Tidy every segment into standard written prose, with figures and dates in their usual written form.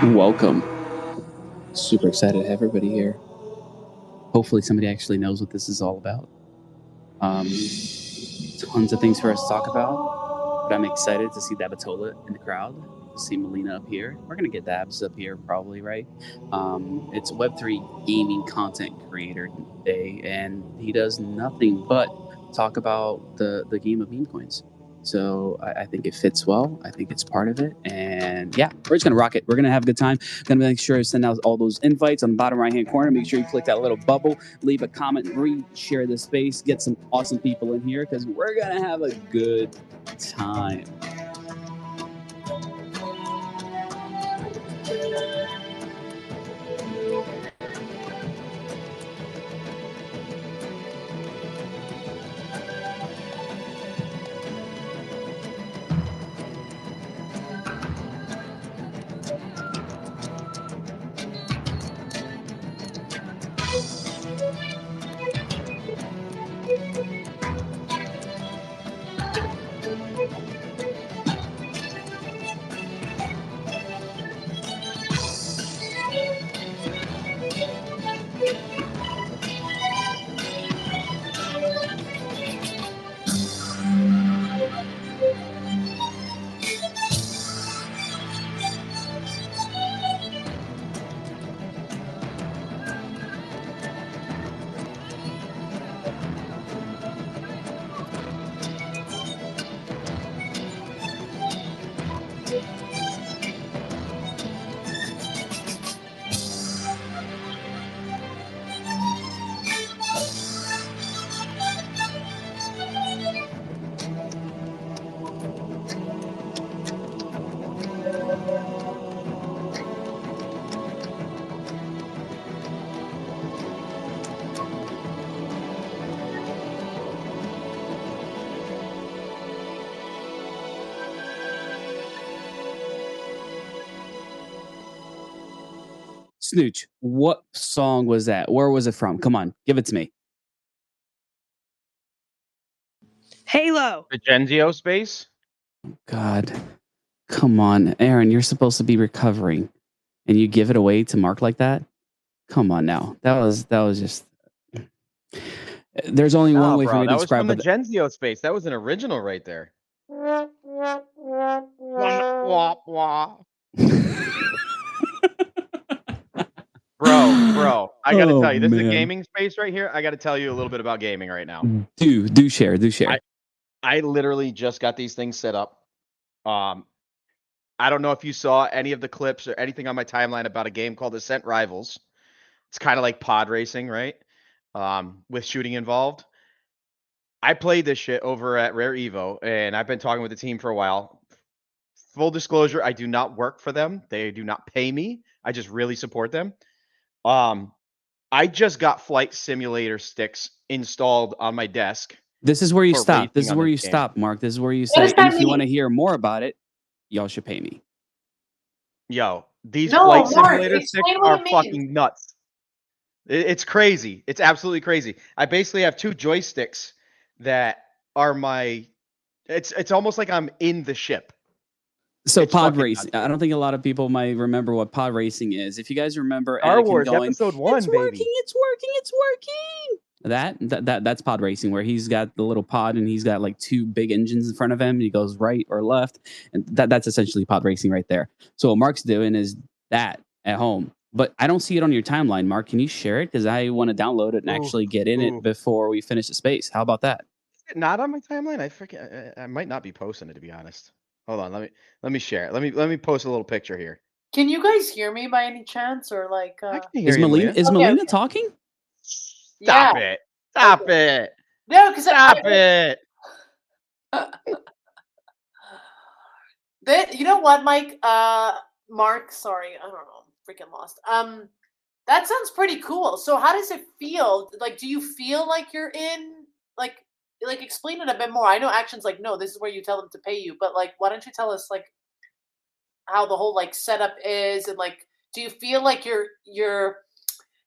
Welcome. Super excited to have everybody here. Hopefully somebody actually knows what this is all about. Tons of things for us to talk about, but I'm excited to see Dabatola in the crowd, to see Melina up here. We're going to get Dabs up here probably, right? It's Web3 gaming content creator day, and he does nothing but talk about the game of meme coins. So I think it fits well. I think it's part of it. And yeah, we're just going to rock it. We're going to have a good time. Going to make sure to send out all those invites on the bottom right-hand corner. Make sure you click that little bubble, leave a comment, re-share the space, get some awesome people in here because we're going to have a good time. Snooch, what song was that? Where was it from? Come on, give it to me. Halo. The Genzio space? God, come on, Aaron, you're supposed to be recovering, and you give it away to Mark like that? Come on now, that was just. There's only one way for me to describe it. That was from the Genzio space. That was an original right there. Bro, I got to tell you, this is a gaming space right here. I got to tell you a little bit about gaming right now. Do share. I literally just got these things set up. I don't know if you saw any of the clips or anything on my timeline about a game called Ascent Rivals. It's kind of like pod racing, right? With shooting involved. I played this shit over at Rare Evo, and I've been talking with the team for a while. Full disclosure, I do not work for them. They do not pay me. I just really support them. I just got flight simulator sticks installed on my desk. This is where you stop. This is where you stop, Mark. This is where you say, if you want to hear more about it, y'all should pay me. Yo, these flight simulator sticks are fucking nuts. It's crazy. It's absolutely crazy. I basically have two joysticks that are my. It's almost like I'm in the ship. So it's pod racing. Nuts. I don't think a lot of people might remember what pod racing is. If you guys remember, Star Wars Episode 1, it's working. That's pod racing, where he's got the little pod and he's got like two big engines in front of him. And he goes right or left, and that's essentially pod racing right there. So what Mark's doing is that at home. But I don't see it on your timeline, Mark. Can you share it? Because I want to download it and actually get in it before we finish the space. How about that? Is it not on my timeline? I forget. I might not be posting it, to be honest. Hold on. Let me share it. Let me post a little picture here. Can you guys hear me by any chance, or like? Is Melina talking? Stop it! Stop it! No, because stop it! You know what, Mike? Mark, sorry, I don't know. Freaking lost. That sounds pretty cool. So how does it feel? Like, do you feel like you're in like explain it a bit more? I know Action's like, no, this is where you tell them to pay you, but like, why don't you tell us like how the whole like setup is, and like, do you feel like you're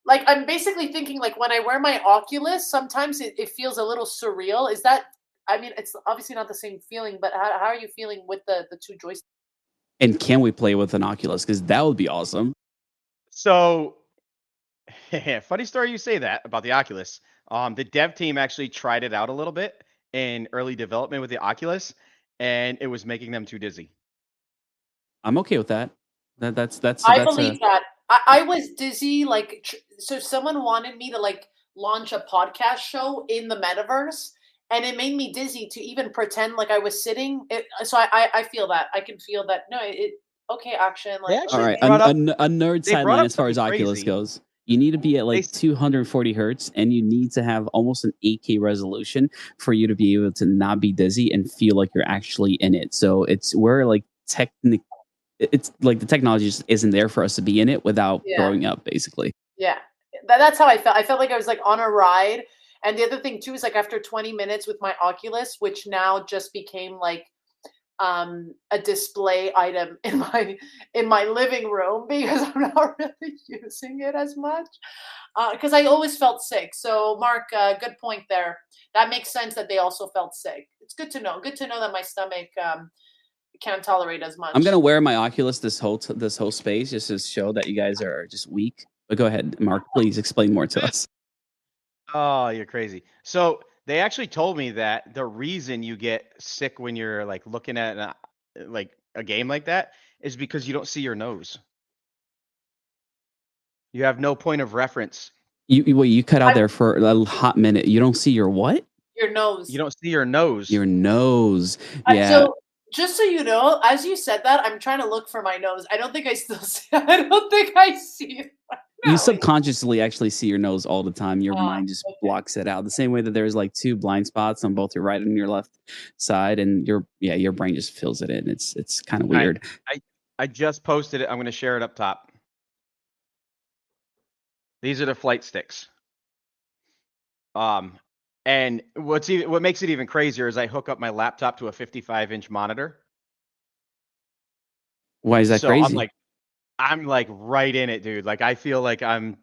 like, I'm basically thinking like when I wear my Oculus, sometimes it feels a little surreal. Is that, I mean, it's obviously not the same feeling, but how are you feeling with the two joysticks? And can we play with an Oculus? Because that would be awesome. So, funny story you say that about the Oculus. The dev team actually tried it out a little bit in early development with the Oculus, and it was making them too dizzy. I'm okay with that. That's I believe that. I was dizzy. Like, so someone wanted me to like launch a podcast show in the metaverse, and it made me dizzy to even pretend like I was sitting. So I feel that. I can feel that. No, okay, action. They Like, actually all right. brought up- A nerd they brought sideline up as far as something Oculus crazy. goes. You need to be at like They- 240 hertz, and you need to have almost an 8K resolution for you to be able to not be dizzy and feel like you're actually in it. So it's where like it's like the technology just isn't there for us to be in it without Yeah. throwing up, basically. yeah, that's how I felt. I felt like I was like on a ride. And the other thing too is like after 20 minutes with my Oculus, which now just became like a display item in my living room because I'm not really using it as much because I always felt sick. So Mark, good point there. That makes sense that they also felt sick. It's good to know. Good to know that my stomach can't tolerate as much. I'm gonna wear my Oculus this whole space just to show that you guys are just weak. But go ahead, Mark. Please explain more to us. Oh, you're crazy. So they actually told me that the reason you get sick when you're like looking at like a game like that is because you don't see your nose. You have no point of reference. You cut out there for a hot minute. You don't see your what? Your nose. You don't see your nose. Your nose. Yeah. So just so you know, as you said that, I'm trying to look for my nose. I don't think I still see. I don't think I see it. You subconsciously actually see your nose all the time. Your mind just blocks it out. The same way that there's like two blind spots on both your right and your left side, and your brain just fills it in. It's kind of weird. I just posted it. I'm going to share it up top. These are the flight sticks. And what makes it even crazier is I hook up my laptop to a 55-inch monitor. Why is that crazy? I'm like right in it, dude. Like I feel like I'm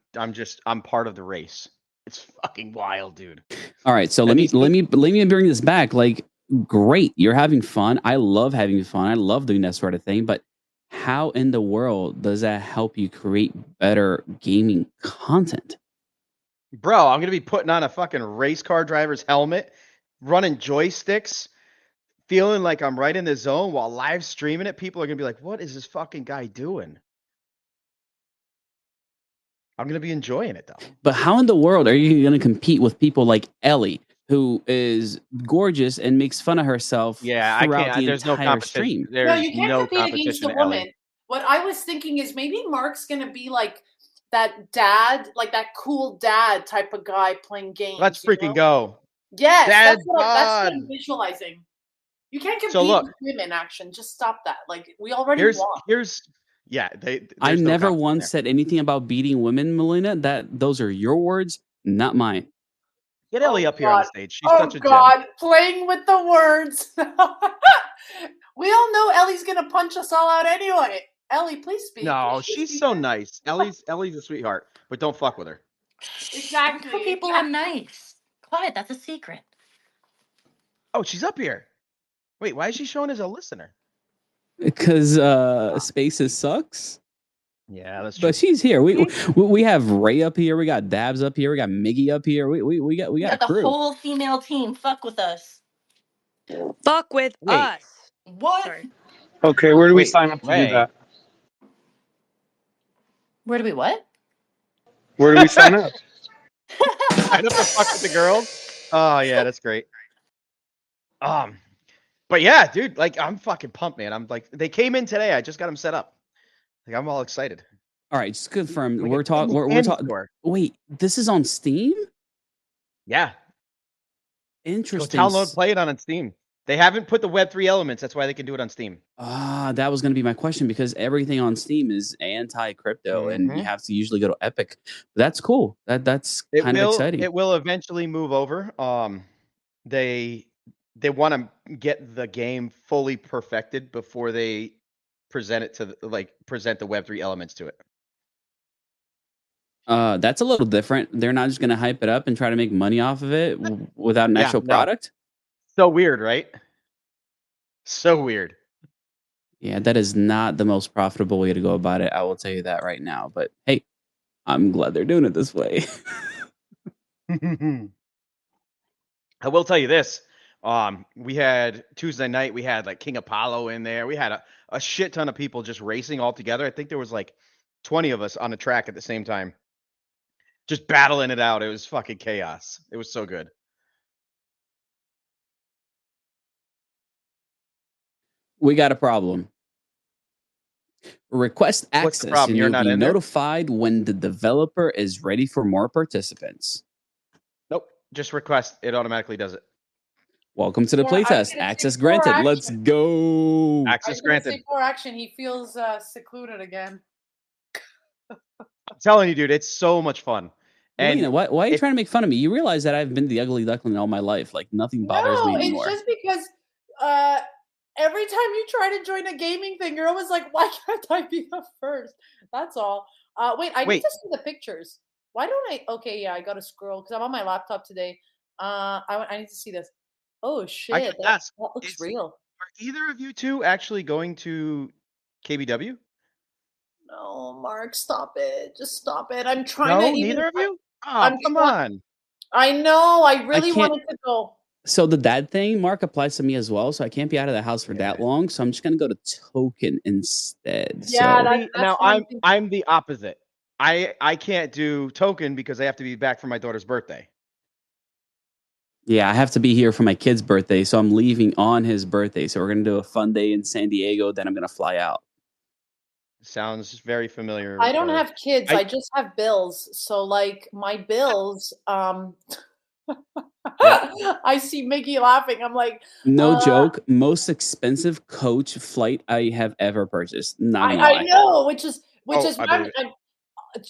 part of the race. It's fucking wild, dude. All right, so let me bring this back. Like, great, you're having fun. I love having fun. I love doing that sort of thing. But how in the world does that help you create better gaming content? Bro, I'm gonna be putting on a fucking race car driver's helmet, running joysticks, feeling like I'm right in the zone while live streaming it. People are gonna be like, "What is this fucking guy doing?" I'm gonna be enjoying it though. But how in the world are you gonna compete with people like Ellie, who is gorgeous and makes fun of herself? Yeah, I can't. There's no competition. Stream. There's you can't compete against the woman. What I was thinking is maybe Mark's gonna be like that dad, like that cool dad type of guy playing games. Let's freaking go. Yes, that's what I'm visualizing. You can't compete with women action. Just stop that. Like we already won. I never once said anything about beating women, Melina. Those are your words, not mine. Get Ellie up here on the stage. She's such a gem. Playing with the words. We all know Ellie's gonna punch us all out anyway. Ellie, please speak. No, she's so nice. Ellie's a sweetheart, but don't fuck with her. Exactly. For people are nice. Quiet, that's a secret. Oh, she's up here. Wait, why is she showing as a listener? Because Spaces sucks. Yeah, that's true. But she's here. We have Ray up here. We got Dabs up here. We got Miggy up here. We got a crew. The whole female team. Fuck with us. Fuck with us. What? Sorry. Okay, where do we sign up to do that? Where do we what? Where do we sign up? Sign up to fuck with the girls? Oh yeah, that's great. But yeah, dude, like I'm fucking pumped, man. I'm like, they came in today. I just got them set up. Like I'm all excited. All right, just confirm. We're talking. Wait, this is on Steam? Yeah. Interesting. Go download, play it on Steam. They haven't put the Web3 elements. That's why they can do it on Steam. That was going to be my question because everything on Steam is anti-crypto, and you have to usually go to Epic. But that's cool. That's kind of exciting. It will eventually move over. They want to get the game fully perfected before they present it to present the Web3 elements to it. That's a little different. They're not just going to hype it up and try to make money off of it without an actual product. So weird, right? So weird. Yeah, that is not the most profitable way to go about it. I will tell you that right now. But hey, I'm glad they're doing it this way. I will tell you this. We had Tuesday night, we had like King Apollo in there. We had a shit ton of people just racing all together. I think there was like 20 of us on the track at the same time. Just battling it out. It was fucking chaos. It was so good. We got a problem. Request What's the access problem? and You're you'll not be in there? notified when the developer is ready for more participants. Nope. Just request. It automatically does it. Welcome to the Yeah, I playtest. didn't Access see more granted. Let's action. go. I Access was gonna granted. say more action. He feels secluded again. I'm telling you, dude, it's so much fun. And Melina, why are you trying to make fun of me? You realize that I've been the ugly duckling all my life. Like nothing bothers me No, it's anymore. just because every time you try to join a gaming thing, you're always like, why can't I be the first? That's all. Wait, I need to see the pictures. Why don't I? Okay, yeah, I got to scroll because I'm on my laptop today. I need to see this. Oh shit, that looks real. Are either of you two actually going to KBW? No, Mark, stop it. Just stop it. I'm trying No, to even. neither of you? I'm Oh, come on. I know. I really can't- wanted to go. So the dad thing, Mark, applies to me as well. So I can't be out of the house for that long. So I'm just gonna go to Token instead. Yeah, so Now I'm the opposite. I can't do Token because I have to be back for my daughter's birthday. yeah, I have to be here for my kid's birthday. So I'm leaving on his birthday. So we're gonna do a fun day in San Diego. Then I'm gonna fly out. Sounds very familiar. I don't have kids. I just have bills. So like my bills, I see Mickey laughing. I'm like, no joke. Most expensive coach flight I have ever purchased. Not gonna lie. I know, which is I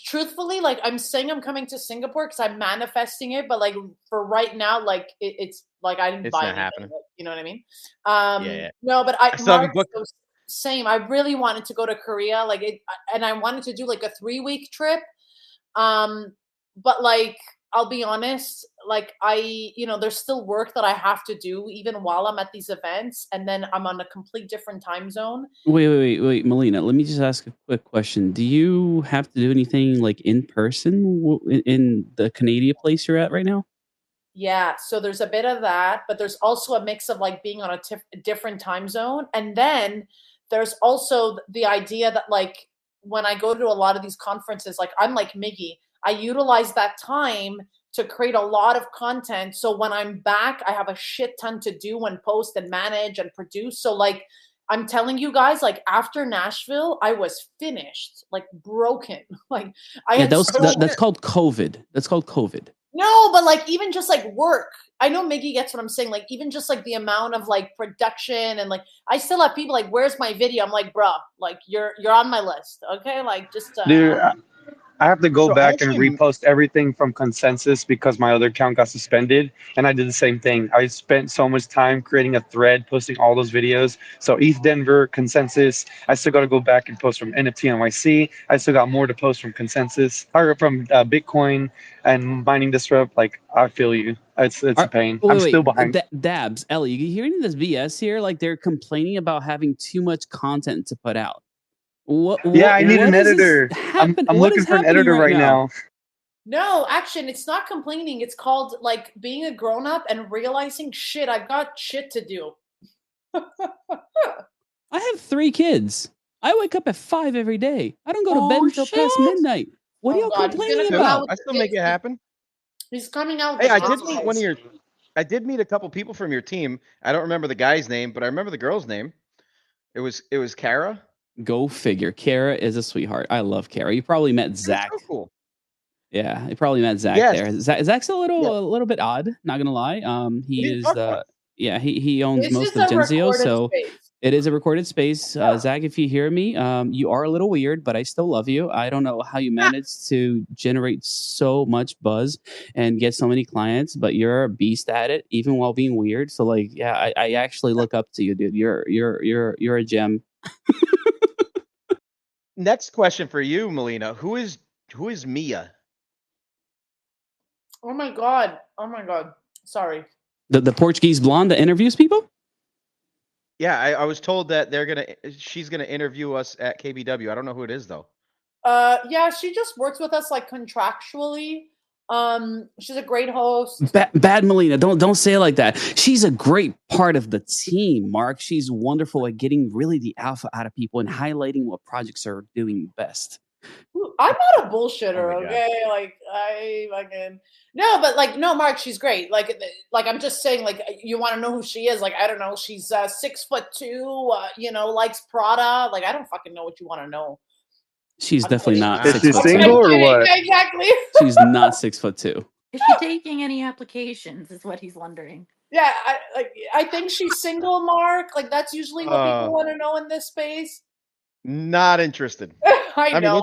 truthfully, like I'm saying I'm coming to Singapore because I'm manifesting it, but like for right now, like it's like I didn't buy anything. Happening. You know what I mean? Yeah. No, but Mark, same. I really wanted to go to Korea, like it, and I wanted to do like a 3-week trip. But like I'll be honest, like there's still work that I have to do even while I'm at these events, and then I'm on a complete different time zone. Wait, Melina. Let me just ask a quick question. Do you have to do anything like in person in the Canadian place you're at right now? Yeah, so there's a bit of that, but there's also a mix of like being on a different time zone, and then there's also the idea that like when I go to a lot of these conferences, like I'm like Miggy, I utilize that time to create a lot of content. So when I'm back, I have a shit ton to do and post and manage and produce. So like I'm telling you guys, like after Nashville, I was finished, like broken. Like that's called COVID. That's called COVID. No, but like even just like work. I know Miggy gets what I'm saying. Like even just like the amount of like production and like I still have people like, where's my video? I'm like, bruh, like you're on my list. Okay. Like just Dude, I have to go back and repost everything from Consensus because my other account got suspended, and I did the same thing. I spent so much time creating a thread, posting all those videos. So ETH Denver, Consensus. I still got to go back and post from NFT NYC. I still got more to post from Consensus or from Bitcoin and Mining Disrupt. Like I feel you. It's a pain. I'm still behind. Dabs, Ellie, you hear any of this BS here? Like they're complaining about having too much content to put out. Yeah, I need an editor. I'm looking for an editor right now. No, action. It's not complaining. It's called like being a grown up and realizing shit. I've got shit to do. I have 3 kids. I wake up at 5 every day. I don't go to bed until past midnight. What are y'all complaining about? I still make it happen. He's coming out. Hey, I did meet a couple people from your team. I don't remember the guy's name, but I remember the girl's name. It was Kara. Go figure. Kara is a sweetheart. I love Kara. You probably met Zach. So cool. Yeah, you probably met Zach there. Zach's a little bit odd. Not gonna lie. He owns most of Genzio, so it is a recorded space. Zach, if you hear me, you are a little weird, but I still love you. I don't know how you managed to generate so much buzz and get so many clients, but you're a beast at it, even while being weird. So like, yeah, I actually look up to you, dude. You're a gem. Next question for you, Melina. Who is Mia? Oh my god. Sorry. The Portuguese blonde that interviews people? Yeah, I was told that she's gonna interview us at KBW. I don't know who it is though. Yeah, she just works with us like contractually. She's a great host. Bad Melina, don't say it like that. She's a great part of the team, Mark. She's wonderful at getting really the alpha out of people and highlighting what projects are doing best. I'm not a Oh bullshitter, my God. okay? Like I fucking no, but like no, Mark, she's great. Like I'm just saying, like you want to know who she is? Like I don't know, she's 6'2", you know, likes Prada. Like I don't fucking know what you want to know. She's I'm definitely kidding. not Is 6 she foot single two. or what? Exactly. She's not 6'2". Is she taking any applications? Is what he's wondering. Yeah, I think she's single, Mark. Like that's usually what people want to know in this space. Not interested. I mean, know,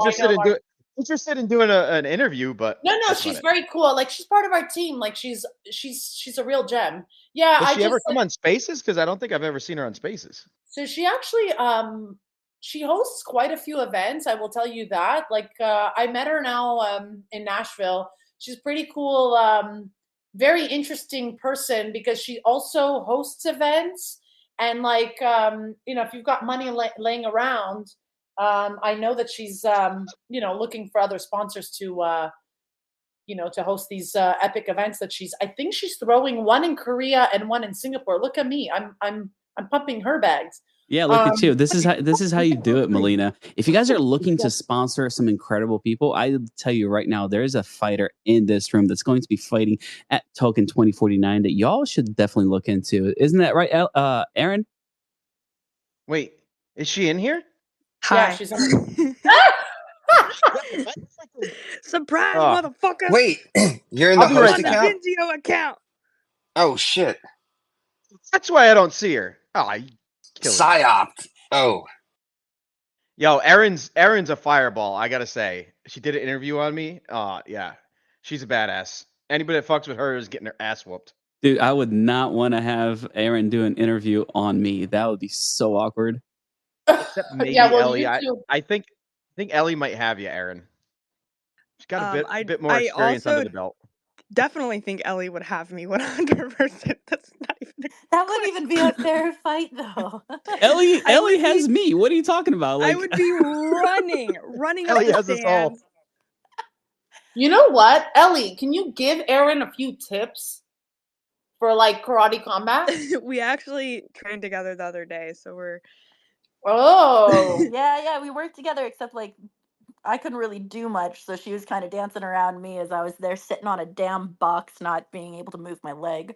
interested in doing an interview, but No, that's she's about it. very cool. Like she's part of our team. Like she's a real gem. Yeah, Does I she just ever come like, on Spaces? Because I don't think I've ever seen her on Spaces. so she actually she hosts quite a few events. I will tell you that. Like I met her now in Nashville. She's pretty cool. Very interesting person because she also hosts events and like you know if you've got money laying around, I know that she's you know looking for other sponsors to you know, to host these epic events that I think she's throwing one in Korea and one in Singapore. Look at me. I'm pumping her bags. Yeah, look at you. This is how you do it, Melina. If you guys are looking to sponsor some incredible people, I tell you right now, there is a fighter in this room that's going to be fighting at Token 2049 that y'all should definitely look into. Isn't that right, Aaron? Wait, is she in here? Yeah, Hi. she's on. Surprise, Oh. motherfucker! Wait, you're in the I'll be host right On the back. account? Benzio account. Oh shit. That's why I don't see her. Oh, you killing me. Psyopt. Oh. Yo, Erin's a fireball. I gotta say, she did an interview on me. Yeah, she's a badass. Anybody that fucks with her is getting their ass whooped. Dude, I would not want to have Aaron do an interview on me. That would be so awkward. Except maybe Yeah, well, Ellie. you too. I think Ellie might have you, Aaron. She's got a bit more I experience also under the belt. definitely think Ellie would have me 100%. That's not even. That wouldn't even be a fair fight, though. Ellie I would has be- me. What are you talking about? I Like, would be running up Ellie the has us all. stands. You know what, Ellie? Can you give Aaron a few tips for like karate combat? We actually trained together the other day, so we're. Oh, Yeah, we worked together, except like I couldn't really do much, so she was kind of dancing around me as I was there sitting on a damn box, not being able to move my leg.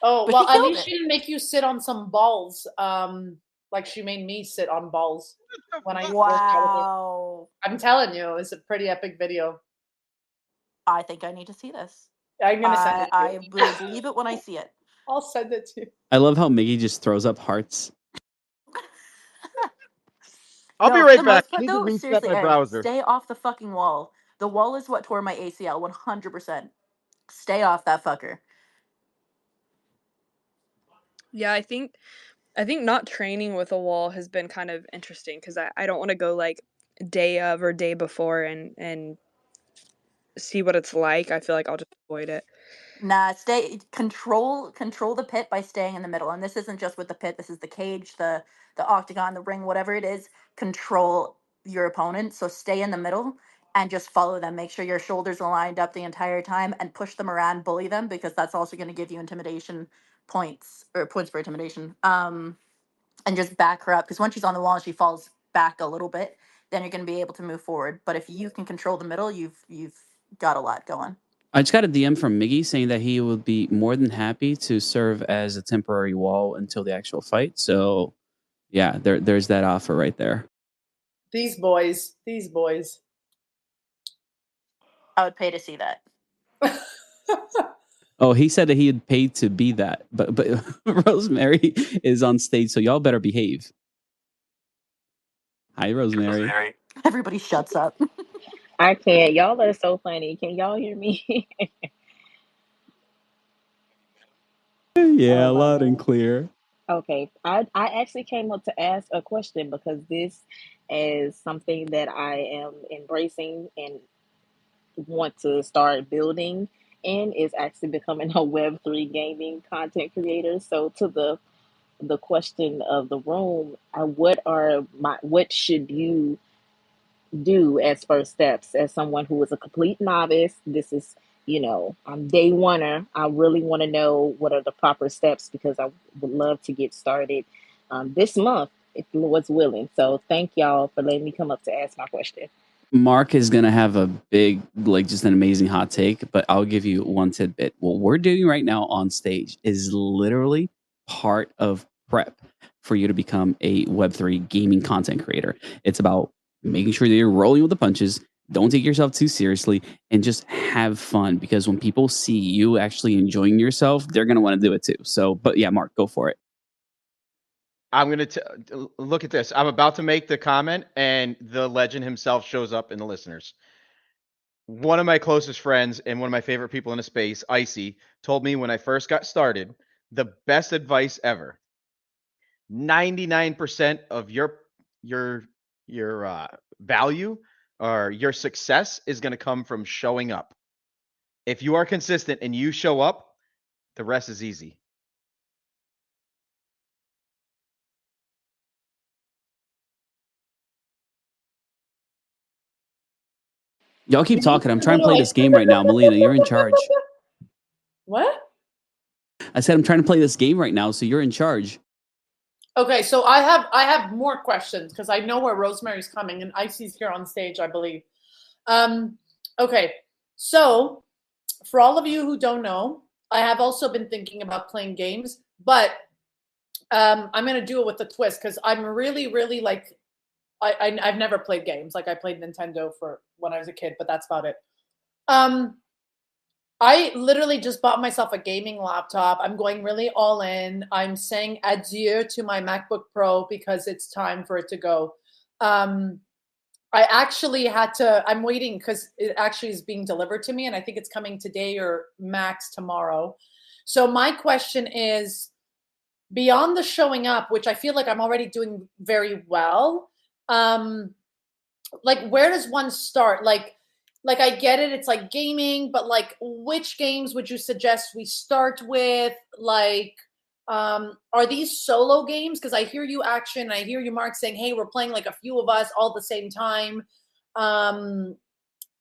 oh. But Well, she at killed least it. she didn't make you sit on some balls. Like she made me sit on balls when I worked out with her. Wow. I'm telling you, it's a pretty epic video. I think I need to see this. I'm gonna send it to I you. will believe it when I see it. I'll send it to you. I love how Miggy just throws up hearts. I'll be No, right for the back. most I part, need to though, reset seriously, my Aaron, browser. stay off the fucking wall. The wall is what tore my ACL, 100%. Stay off that fucker. Yeah, I think not training with a wall has been kind of interesting because I don't want to go like day of or day before and see what it's like. I feel like I'll just avoid it. Nah, control the pit by staying in the middle. And this isn't just with the pit, this is the cage, the octagon, the ring, whatever it is. Control your opponent. So stay in the middle and just follow them. Make sure your shoulders are lined up the entire time and push them around, bully them, because that's also going to give you intimidation points or points for intimidation. And just back her up because once she's on the wall and she falls back a little bit, then you're going to be able to move forward. But if you can control the middle, you've got a lot going. I just got a DM from Miggy saying that he would be more than happy to serve as a temporary wall until the actual fight. So, yeah, there's that offer right there. These boys. I would pay to see that. Oh, he said that he had paid to be that, but Rosemary is on stage, so y'all better behave. Hi, Rosemary. Everybody shuts up. I can't. Y'all are so funny. Can y'all hear me? Yeah, Oh my loud and God. clear. Okay. I actually came up to ask a question because this is something that I am embracing and want to start building in is actually becoming a Web3 gaming content creator. So to the the question of the room, what should you do as first steps as someone who is a complete novice? This is, I'm day oneer. I really want to know what are the proper steps because I would love to get started this month if the Lord's willing. So thank y'all for letting me come up to ask my question. Mark is going to have a big, like, just an amazing hot take, but I'll give you one tidbit. What we're doing right now on stage is literally part of prep for you to become a Web3 gaming content creator. It's about making sure that you're rolling with the punches, don't take yourself too seriously, and just have fun, because when people see you actually enjoying yourself, they're going to want to do it too. So, but yeah, Mark, go for it. I'm going to look at this. I'm about to make the comment, and the legend himself shows up in the listeners. One of my closest friends and one of my favorite people in the space, Icy, told me when I first got started, the best advice ever. 99% of your value or your success is going to come from showing up. If you are consistent and you show up, the rest is easy. Y'all keep talking. I'm trying to play this game right now. Melina, you're in charge. What? I said I'm trying to play this game right now, so you're in charge. Okay, so I have more questions because I know where Rosemary's coming and Icy's here on stage, I believe. Okay, so for all of you who don't know, I have also been thinking about playing games, but I'm gonna do it with a twist because I'm really, really like I've never played games. Like I played Nintendo for when I was a kid, but that's about it. I literally just bought myself a gaming laptop. I'm going really all in. I'm saying adieu to my MacBook Pro because it's time for it to go. I actually I'm waiting because it actually is being delivered to me, and I think it's coming today or max tomorrow. So my question is, beyond the showing up, which I feel like I'm already doing very well, like where does one start? Like I get it, it's like gaming, but like which games would you suggest we start with? Like are these solo games? Because I hear you, Action, I hear you, Mark, saying, hey, we're playing like a few of us all at the same time.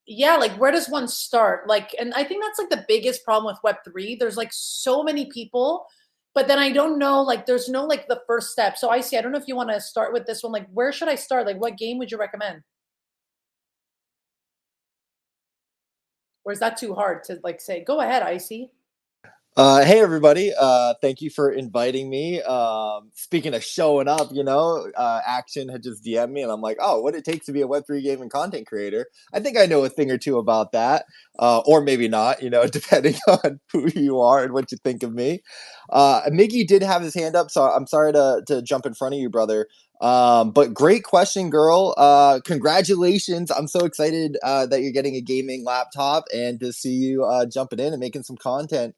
Yeah, like where does one start? Like, and I think that's like the biggest problem with Web3. There's like so many people, but then I don't know, like there's no like the first step. So I don't know if you want to start with this one. Like where should I start? Like what game would you recommend? Or is that too hard to like say? Go ahead, Icy. Hey everybody, thank you for inviting me. Speaking of showing up, Action had just DM'd me and I'm like, oh, what it takes to be a Web3 gaming content creator. I think I know a thing or two about that, or maybe not, depending on who you are and what you think of me. Miggy did have his hand up, so I'm sorry to jump in front of you, brother. But great question, girl. Congratulations. I'm so excited that you're getting a gaming laptop and to see you jumping in and making some content.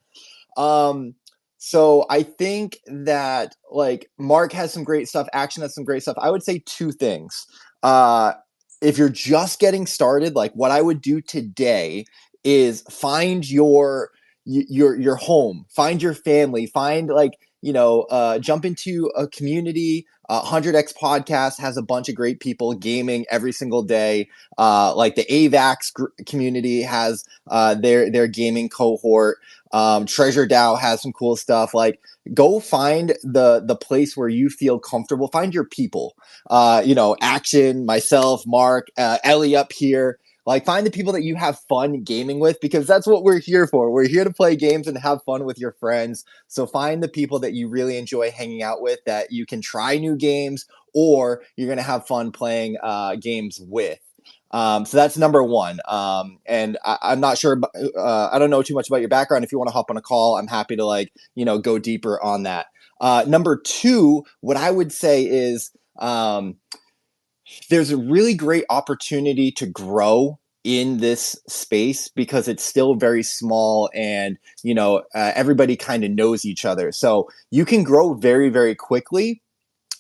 So I think that like Mark has some great stuff, Action has some great stuff. I would say two things. If you're just getting started, like what I would do today is find your home, find your family, find like, jump into a community. 100x podcast has a bunch of great people gaming every single day. Like the AVAX community has their gaming cohort. Treasure DAO has some cool stuff. Like, go find the place where you feel comfortable. Find your people. Action, myself, Mark, Ellie up here. Like, find the people that you have fun gaming with, because that's what we're here for. We're here to play games and have fun with your friends. So find the people that you really enjoy hanging out with, that you can try new games or you're going to have fun playing games with. So that's number one. And I'm not sure, I don't know too much about your background. If you want to hop on a call, I'm happy to go deeper on that. Number two, what I would say is there's a really great opportunity to grow in this space because it's still very small and, everybody kind of knows each other. So you can grow very, very quickly.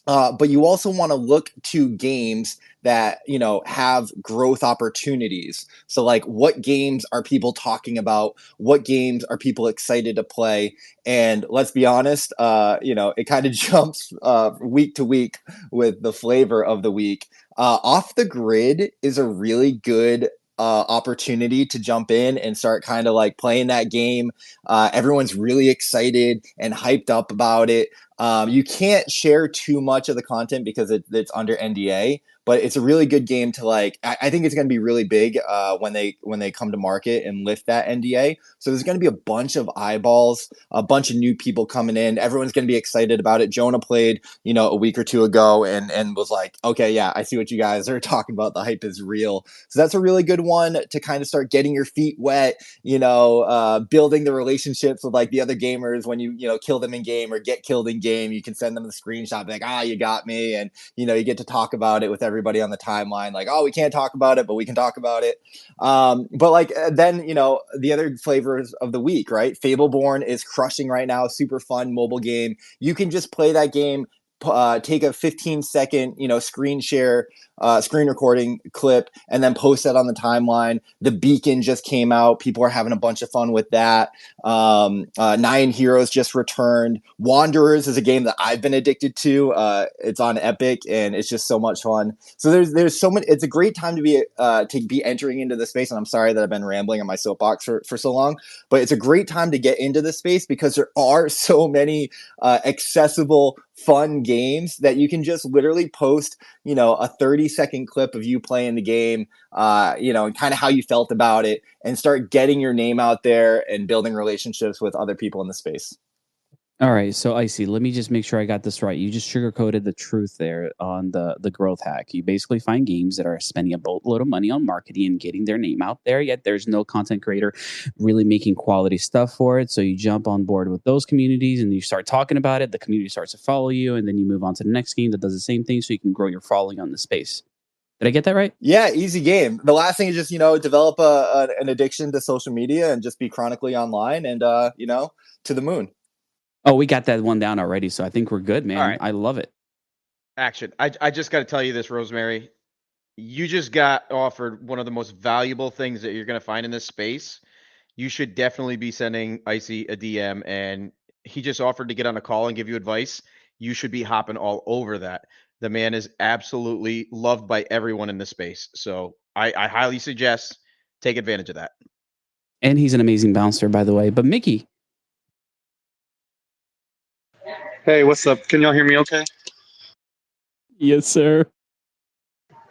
But you also want to look to games that have growth opportunities. So like, what games are people talking about? What games are people excited to play? And let's be honest, it kind of jumps week to week with the flavor of the week. Off the Grid is a really good opportunity to jump in and start kind of like playing that game. Everyone's really excited and hyped up about it. You can't share too much of the content because it's under NDA, but it's a really good game to like. I think it's going to be really big when they come to market and lift that NDA. So there's going to be a bunch of eyeballs, a bunch of new people coming in. Everyone's going to be excited about it. Jonah played, a week or two ago and was like, okay, yeah, I see what you guys are talking about. The hype is real. So that's a really good one to kind of start getting your feet wet. Building the relationships with like the other gamers when you kill them in game or get killed in game. You can send them the screenshot, like, you got me, and you get to talk about it with everybody on the timeline. Like, we can't talk about it, but we can talk about it. But like then the other flavors of the week, right? Fableborn is crushing right now. Super fun mobile game. You can just play that game. Take a 15-second, screen recording clip, and then post that on the timeline. The Beacon just came out. People are having a bunch of fun with that. Nine Heroes just returned. Wanderers is a game that I've been addicted to. It's on Epic, and it's just so much fun. So there's so many. It's a great time to be entering into the space. And I'm sorry that I've been rambling on my soapbox for so long, but it's a great time to get into the space because there are so many accessible, fun games that you can just literally post, a 30-second clip of you playing the game, and kind of how you felt about it, and start getting your name out there and building relationships with other people in the space. All right, so Icy, let me just make sure I got this right. You just sugarcoated the truth there on the growth hack. You basically find games that are spending a boatload of money on marketing and getting their name out there, yet there's no content creator really making quality stuff for it. So you jump on board with those communities and you start talking about it. The community starts to follow you, and then you move on to the next game that does the same thing so you can grow your following on the space. Did I get that right? Yeah, easy game. The last thing is just, develop an addiction to social media and just be chronically online and, to the moon. Oh, we got that one down already, so I think we're good, man. All right. I love it. Action. I just got to tell you this, Rosemary. You just got offered one of the most valuable things that you're going to find in this space. You should definitely be sending Icy a DM, and he just offered to get on a call and give you advice. You should be hopping all over that. The man is absolutely loved by everyone in the space. So I highly suggest take advantage of that. And he's an amazing bouncer, by the way. But Mickey. Hey, what's up? Can y'all hear me okay? Yes, sir.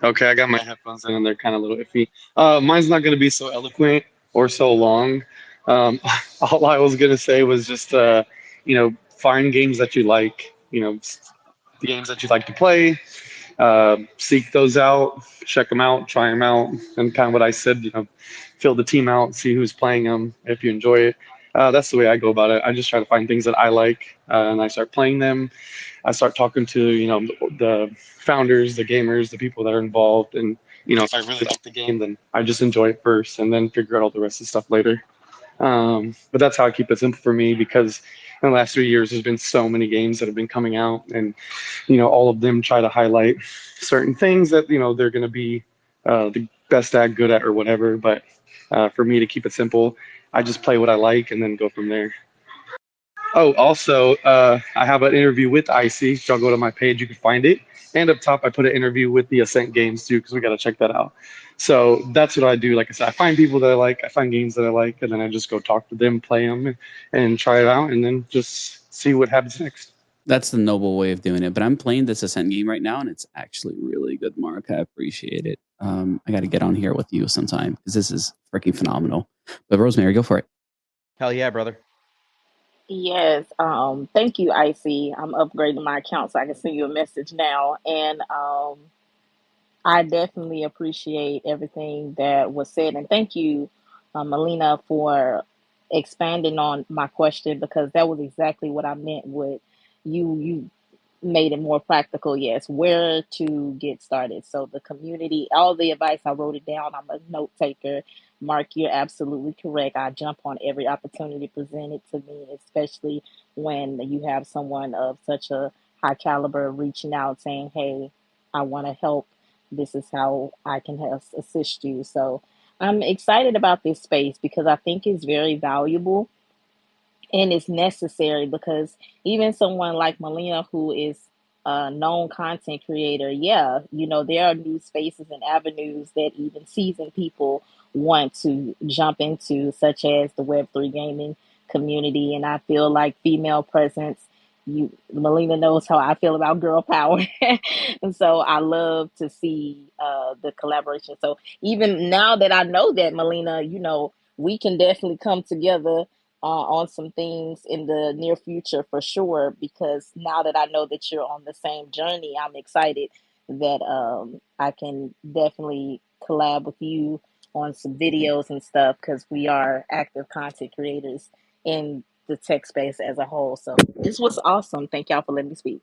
Okay, I got my headphones in and they're kind of a little iffy. Mine's not going to be so eloquent or so long. All I was going to say was just, find games that you like, the games that you like to play, seek those out, check them out, try them out, and kind of what I said, fill the team out, see who's playing them, if you enjoy it. That's the way I go about it. I just try to find things that I like, and I start playing them. I start talking to, the founders, the gamers, the people that are involved, and if I really like the game, then I just enjoy it first, and then figure out all the rest of the stuff later. But that's how I keep it simple for me, because in the last 3 years, there's been so many games that have been coming out, and all of them try to highlight certain things that they're going to be the best at, good at, or whatever. But for me to keep it simple, I just play what I like and then go from there. Oh, also, I have an interview with Icy. If y'all go to my page, you can find it. And up top, I put an interview with the Ascent games too, because we got to check that out. So that's what I do. Like I said, I find people that I like, I find games that I like, and then I just go talk to them, play them, and try it out, and then just see what happens next. That's the noble way of doing it. But I'm playing this Ascent game right now, and it's actually really good, Mark. I appreciate it. I got to get on here with you sometime because this is freaking phenomenal. But Rosemary, go for it. Hell yeah, brother. Yes, thank you, Icy. I'm upgrading my account so I can send you a message now. And I definitely appreciate everything that was said. And thank you, Melina, for expanding on my question, because that was exactly what I meant with you made it more practical. Yes, where to get started. So the community, all the advice, I wrote it down. I'm a note taker. Mark, you're absolutely correct. I jump on every opportunity presented to me, especially when you have someone of such a high caliber reaching out saying, hey, I want to help. This is how I can help assist you. So I'm excited about this space because I think it's very valuable and it's necessary because even someone like Melina, who is a known content creator, yeah, there are new spaces and avenues that even seasoned people want to jump into, such as the Web3 gaming community. And I feel like female presence, Melina knows how I feel about girl power. And so I love to see the collaboration. So even now that I know that, Melina, we can definitely come together on some things in the near future for sure, because now that I know that you're on the same journey, I'm excited that I can definitely collab with you on some videos and stuff, because we are active content creators in the tech space as a whole. So this was awesome. Thank y'all for letting me speak.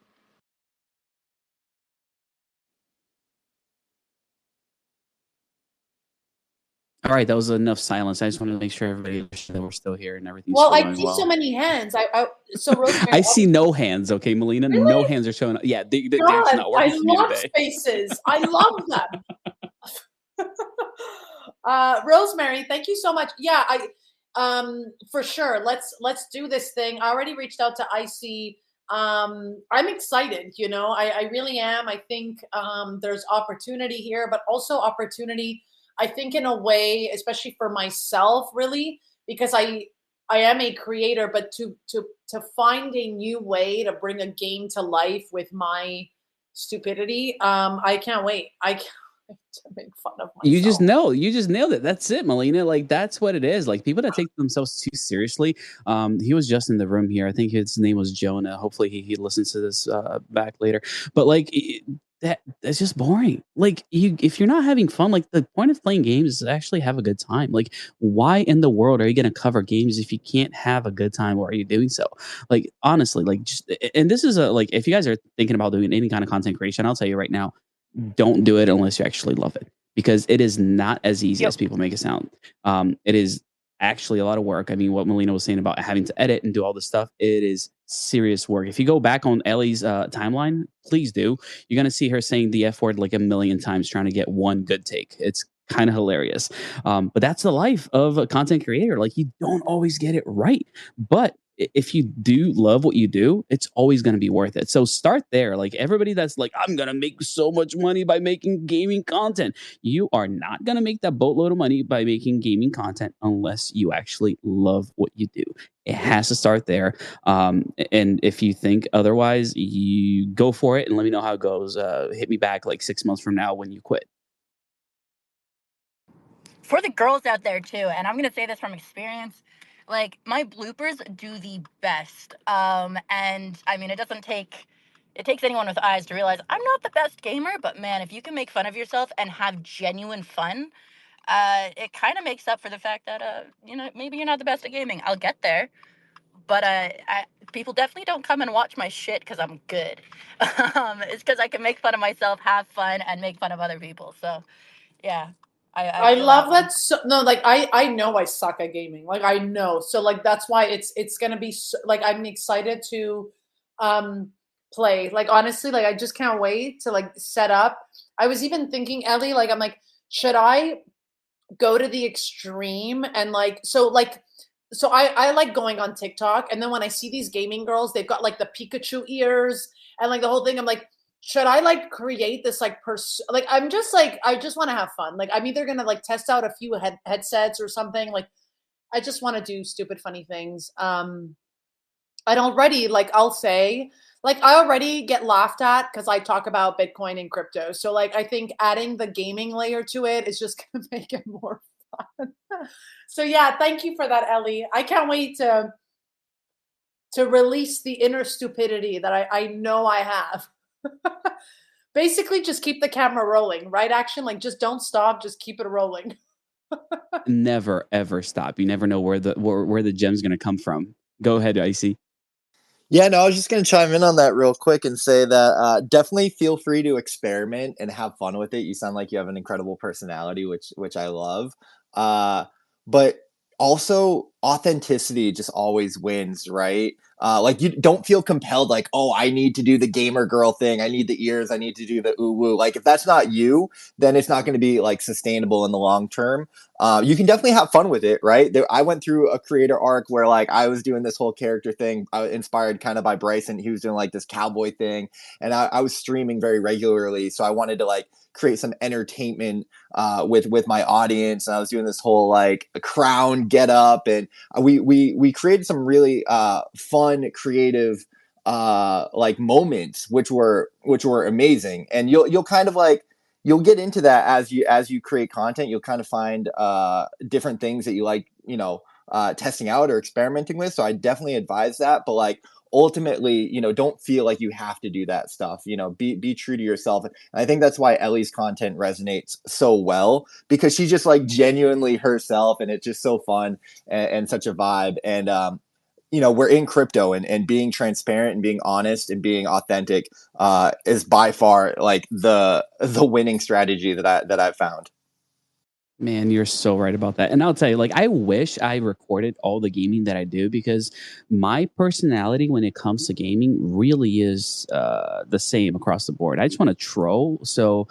All right, that was enough silence. I just wanted to make sure everybody understood that we're still here and everything's Well, still I going see well. so many hands. So Rosemary, I see no hands. Okay, Melina, Really? no hands are showing up. Yeah, they're just God, not working I for me love today. spaces. I love them. Rosemary, thank you so much. Yeah, for sure. Let's do this thing. I already reached out to IC. I'm excited, I really am. I think there's opportunity here, but also opportunity, I think, in a way, especially for myself, really, because I am a creator, but to find a new way to bring a game to life with my stupidity, I can't wait. I can't wait to make fun of myself. You just nailed it. That's it, Melina. Like, that's what it is. Like, people that take themselves too seriously. He was just in the room here. I think his name was Jonah. Hopefully he listens to this back later. But like, that's just boring. Like, if you're not having fun, like, the point of playing games is to actually have a good time. Like, why in the world are you going to cover games if you can't have a good time? Why are you doing so? Like, honestly, like, just, and this is like, if you guys are thinking about doing any kind of content creation, I'll tell you right now, don't do it unless you actually love it, because it is not as easy as people make it sound. It is actually a lot of work. I mean, what Melina was saying about having to edit and do all this stuff, it is serious work. If you go back on Ellie's timeline, please do. You're going to see her saying the F word like a million times trying to get one good take. It's kind of hilarious. But that's the life of a content creator. Like, you don't always get it right. But if you do love what you do, it's always going to be worth it. So start there. Like, everybody that's like, I'm going to make so much money by making gaming content. You are not going to make that boatload of money by making gaming content unless you actually love what you do. It has to start there. And if you think otherwise, you go for it and let me know how it goes. Hit me back like 6 months from now when you quit. For the girls out there too, and I'm gonna say this from experience, like, my bloopers do the best. And I mean, it takes anyone with eyes to realize I'm not the best gamer, but man, if you can make fun of yourself and have genuine fun, it kind of makes up for the fact that maybe you're not the best at gaming. I'll get there, but people definitely don't come and watch my shit because I'm good. It's because I can make fun of myself, have fun, and make fun of other people. So yeah. I feel love one. that. So, no, like, I know I suck at gaming. Like, I know. So like, that's why it's gonna be so, like, I'm excited to play. Like, honestly, like, I just can't wait to like set up. I was even thinking, Ellie, like, I'm like, should I go to the extreme and like, so I like going on TikTok, and then when I see these gaming girls, they've got like the Pikachu ears and like the whole thing. I'm like, should I like create this like like, I'm just like, I just want to have fun. Like, I'm either gonna like test out a few headsets or something. Like, I just want to do stupid funny things. And already, like, I'll say, like, I already get laughed at because I talk about Bitcoin and crypto. So like, I think adding the gaming layer to it is just gonna make it more fun. So yeah, thank you for that, Ellie. I can't wait to release the inner stupidity that I know I have. Basically, just keep the camera rolling, right? Action, like, just don't stop, just keep it rolling. Never ever stop. You never know where the gem's going to come from. Go ahead, Icy. Yeah, no, I was just going to chime in on that real quick and say that definitely feel free to experiment and have fun with it. You sound like you have an incredible personality, which I love. But also, authenticity just always wins, right? Like, you don't feel compelled, like, oh, I need to do the gamer girl thing. I need the ears. I need to do the ooh woo. Like, if that's not you, then it's not going to be like sustainable in the long term. You can definitely have fun with it, right? I went through a creator arc where like I was doing this whole character thing, inspired kind of by Bryson. He was doing like this cowboy thing, and I was streaming very regularly, so I wanted to like create some entertainment with my audience, and I was doing this whole like crown get up, and we created some really fun, creative like moments, which were amazing. And you'll kind of like you'll get into that as you create content. You'll kind of find different things that you like, testing out or experimenting with. So I definitely advise that. But like ultimately, don't feel like you have to do that stuff. Be true to yourself. And I think that's why Ellie's content resonates so well, because she's just like genuinely herself, and it's just so fun and such a vibe. And we're in crypto, and being transparent and being honest and being authentic is by far like the winning strategy that I've found. Man, you're so right about that. And I'll tell you, like, I wish I recorded all the gaming that I do, because my personality when it comes to gaming really is the same across the board. I just want to troll. So,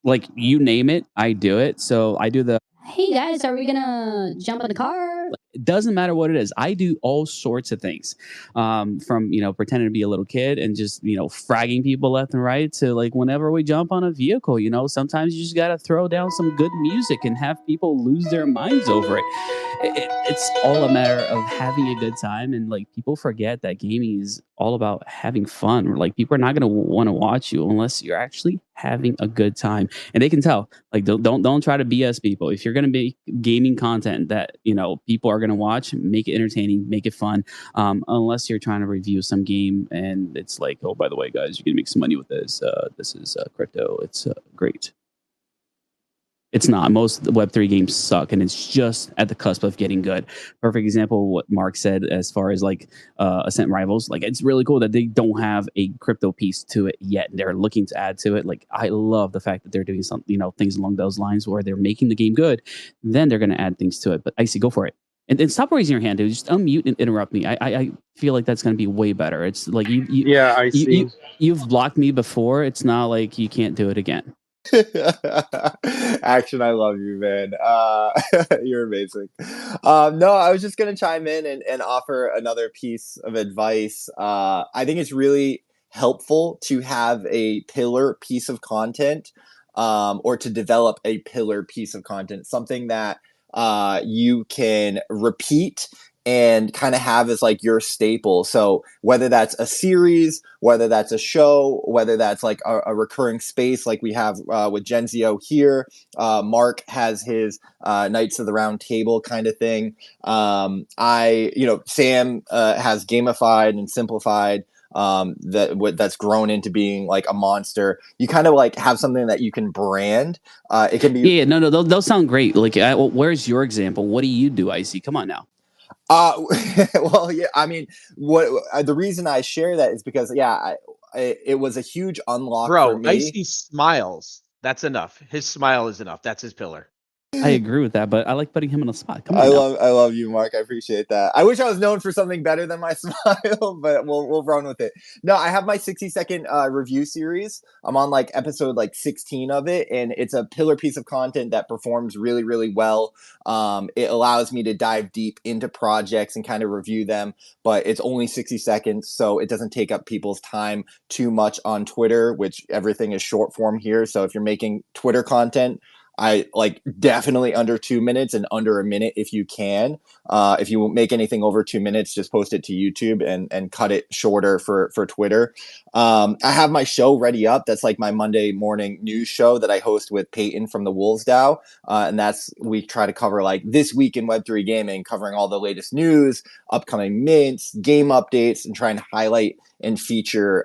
like, you name it, I do it. So I do the, hey guys, are we gonna jump in the car? It doesn't matter what it is. I do all sorts of things, from pretending to be a little kid and just fragging people left and right, to like whenever we jump on a vehicle. Sometimes you just gotta throw down some good music and have people lose their minds over it. It's all a matter of having a good time, and like people forget that gaming is all about having fun. Like people are not gonna want to watch you unless you're actually having a good time, and they can tell. Like don't try to BS people. If you're gonna be gaming content that people are gonna watch, make it entertaining, make it fun. Unless you're trying to review some game and it's like, oh, by the way, guys, you can make some money with this. This is crypto. It's great. It's not. Most Web3 games suck, and it's just at the cusp of getting good. Perfect example of what Mark said as far as like Ascent Rivals. Like, it's really cool that they don't have a crypto piece to it yet. They're looking to add to it. Like, I love the fact that they're doing some, things along those lines where they're making the game good. Then they're going to add things to it. But Icy, go for it. And stop raising your hand, dude. Just unmute and interrupt me. I feel like that's going to be way better. It's like you've blocked me before. It's not like you can't do it again. Action, I love you, man. You're amazing. No, I was just gonna chime in and offer another piece of advice. I think it's really helpful to have a pillar piece of content, or to develop a pillar piece of content, something that you can repeat and kind of have as like your staple. So whether that's a series, whether that's a show, whether that's like a recurring space like we have with Genzio here, Mark has his Knights of the Round Table kind of thing. Sam has gamified and simplified that's grown into being like a monster. You kind of like have something that you can brand. It can be no, those sound great. Like, where's your example? What do you do, Icy? Come on now. Well, yeah, I mean, the reason I share that is because, it was a huge unlock for me. Icy smiles. That's enough. His smile is enough. That's his pillar. I agree with that, but I like putting him on the spot. Come on, I love you, Mark. I appreciate that. I wish I was known for something better than my smile, but we'll run with it. No, I have my 60-second review series. I'm on like episode like 16 of it, and it's a pillar piece of content that performs really, really well. It allows me to dive deep into projects and kind of review them, but it's only 60 seconds, so it doesn't take up people's time too much on Twitter, which everything is short form here. So if you're making Twitter content, I like definitely under 2 minutes and under a minute if you can. If you make anything over 2 minutes, just post it to YouTube and cut it shorter for Twitter. I have my show ready up. That's like my Monday morning news show that I host with Peyton from the Wolves DAO. And we try to cover like this week in Web3 gaming, covering all the latest news, upcoming mints, game updates, and trying to highlight and feature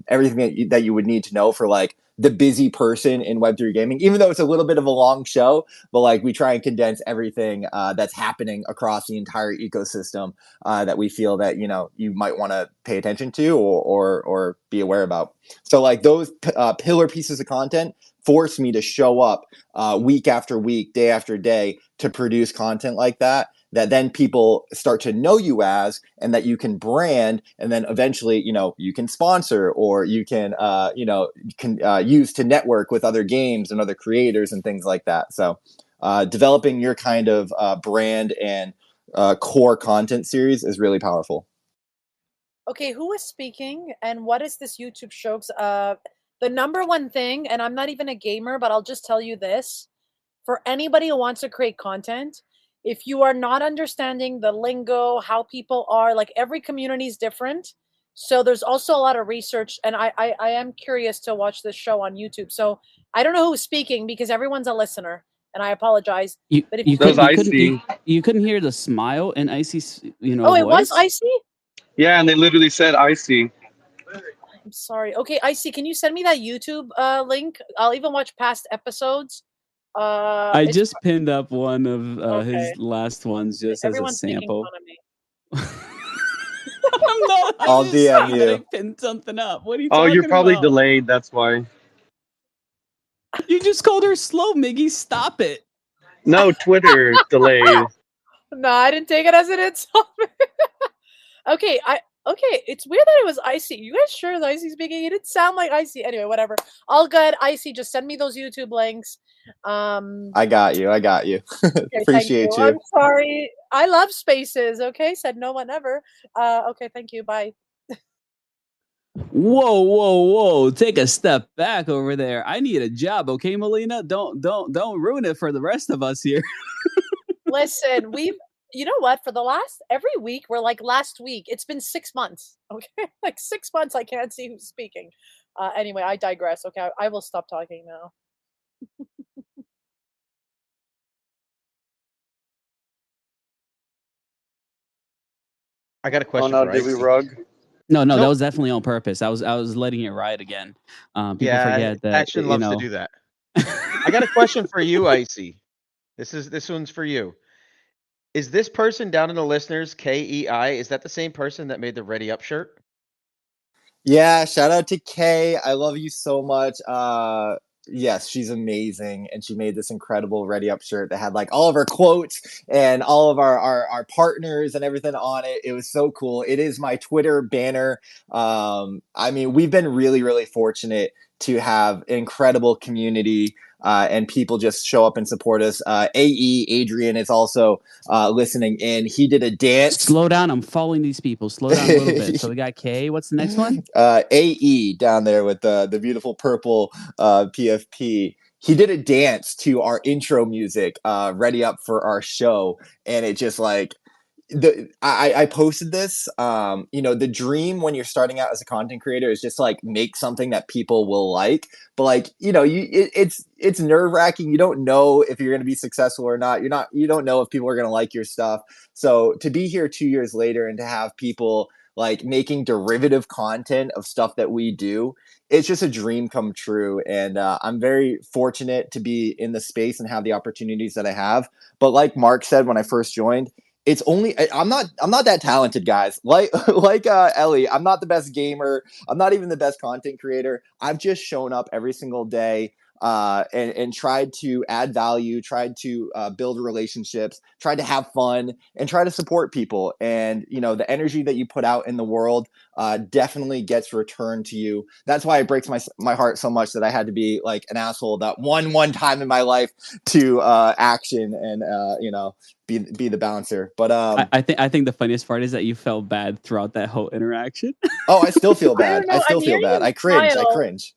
everything that you would need to know for like the busy person in Web3 gaming, even though it's a little bit of a long show, but like we try and condense everything that's happening across the entire ecosystem that we feel that, you might want to pay attention to or be aware about. So like those pillar pieces of content force me to show up week after week, day after day to produce content like that. that then people start to know you as, and that you can brand, and then eventually, you can sponsor, or you can, use to network with other games and other creators and things like that. So developing your kind of brand and core content series is really powerful. Okay, who is speaking and what is this YouTube show? The number one thing, and I'm not even a gamer, but I'll just tell you this. For anybody who wants to create content, if you are not understanding the lingo, how people are, like every community is different. So there's also a lot of research, and I am curious to watch this show on YouTube. So I don't know who's speaking because everyone's a listener, and I apologize. But if you couldn't hear the smile in Icy's oh, it voice? was Icy? Yeah, and they literally said icy. I'm sorry. Okay, Icy, can you send me that YouTube link? I'll even watch past episodes. I just pinned up one of Okay. his last ones just Everyone's as a sample. making fun of me. I'll DM saying that I you. pinned something up. What are you Oh, talking you're probably about? delayed. That's why. You just called her slow, Miggy. Stop it. No, Twitter delayed. No, I didn't take it as an insult. Okay, it's weird that it was Icy. You guys sure it's Icy speaking? It didn't sound like Icy. Anyway, whatever. All good. Icy, just send me those YouTube links. I got you. Okay, appreciate you. I'm sorry. I love spaces. Okay, said no one ever. Okay, thank you. Bye. Whoa. Take a step back over there. I need a job, okay, Melina? Don't ruin it for the rest of us here. Listen, you know what? For the every week, we're like last week. It's been 6 months. Okay, like 6 months. I can't see who's speaking. Anyway, I digress. Okay, I will stop talking now. I got a question. Oh no, did we rug? No, that was definitely on purpose. I was letting it ride again. People forget that Action loves to do that. I got a question for you, Icy. This one's for you. Is this person down in the listeners, KEI? Is that the same person that made the Ready Up shirt? Yeah, shout out to Kay. I love you so much. Yes, she's amazing, and she made this incredible Ready Up shirt that had like all of our quotes and all of our partners and everything on it. It was so cool. It is my Twitter banner. I mean, we've been really, really fortunate to have an incredible community. And people just show up and support us. Adrian is also listening in. He did a dance. Slow down. I'm following these people. Slow down a little bit. So we got K. What's the next one? AE down there with the beautiful purple PFP. He did a dance to our intro music, Ready Up for our show. And it just like, I posted this. The dream when you're starting out as a content creator is just like make something that people will like. But like, it's nerve wracking. You don't know if you're going to be successful or not. You don't know if people are going to like your stuff. So to be here 2 years later and to have people like making derivative content of stuff that we do, it's just a dream come true. And I'm very fortunate to be in the space and have the opportunities that I have. But like Mark said when I first joined, it's only I'm not that talented, guys. Like Ellie, I'm not the best gamer. I'm not even the best content creator. I've just shown up every single day and tried to add value, tried to build relationships, tried to have fun, and try to support people. And the energy that you put out in the world definitely gets returned to you. That's why it breaks my heart so much that I had to be like an asshole that one time in my life to action and be the bouncer. But I think the funniest part is that you felt bad throughout that whole interaction. Oh, I still feel bad. I still feel bad. I cringe.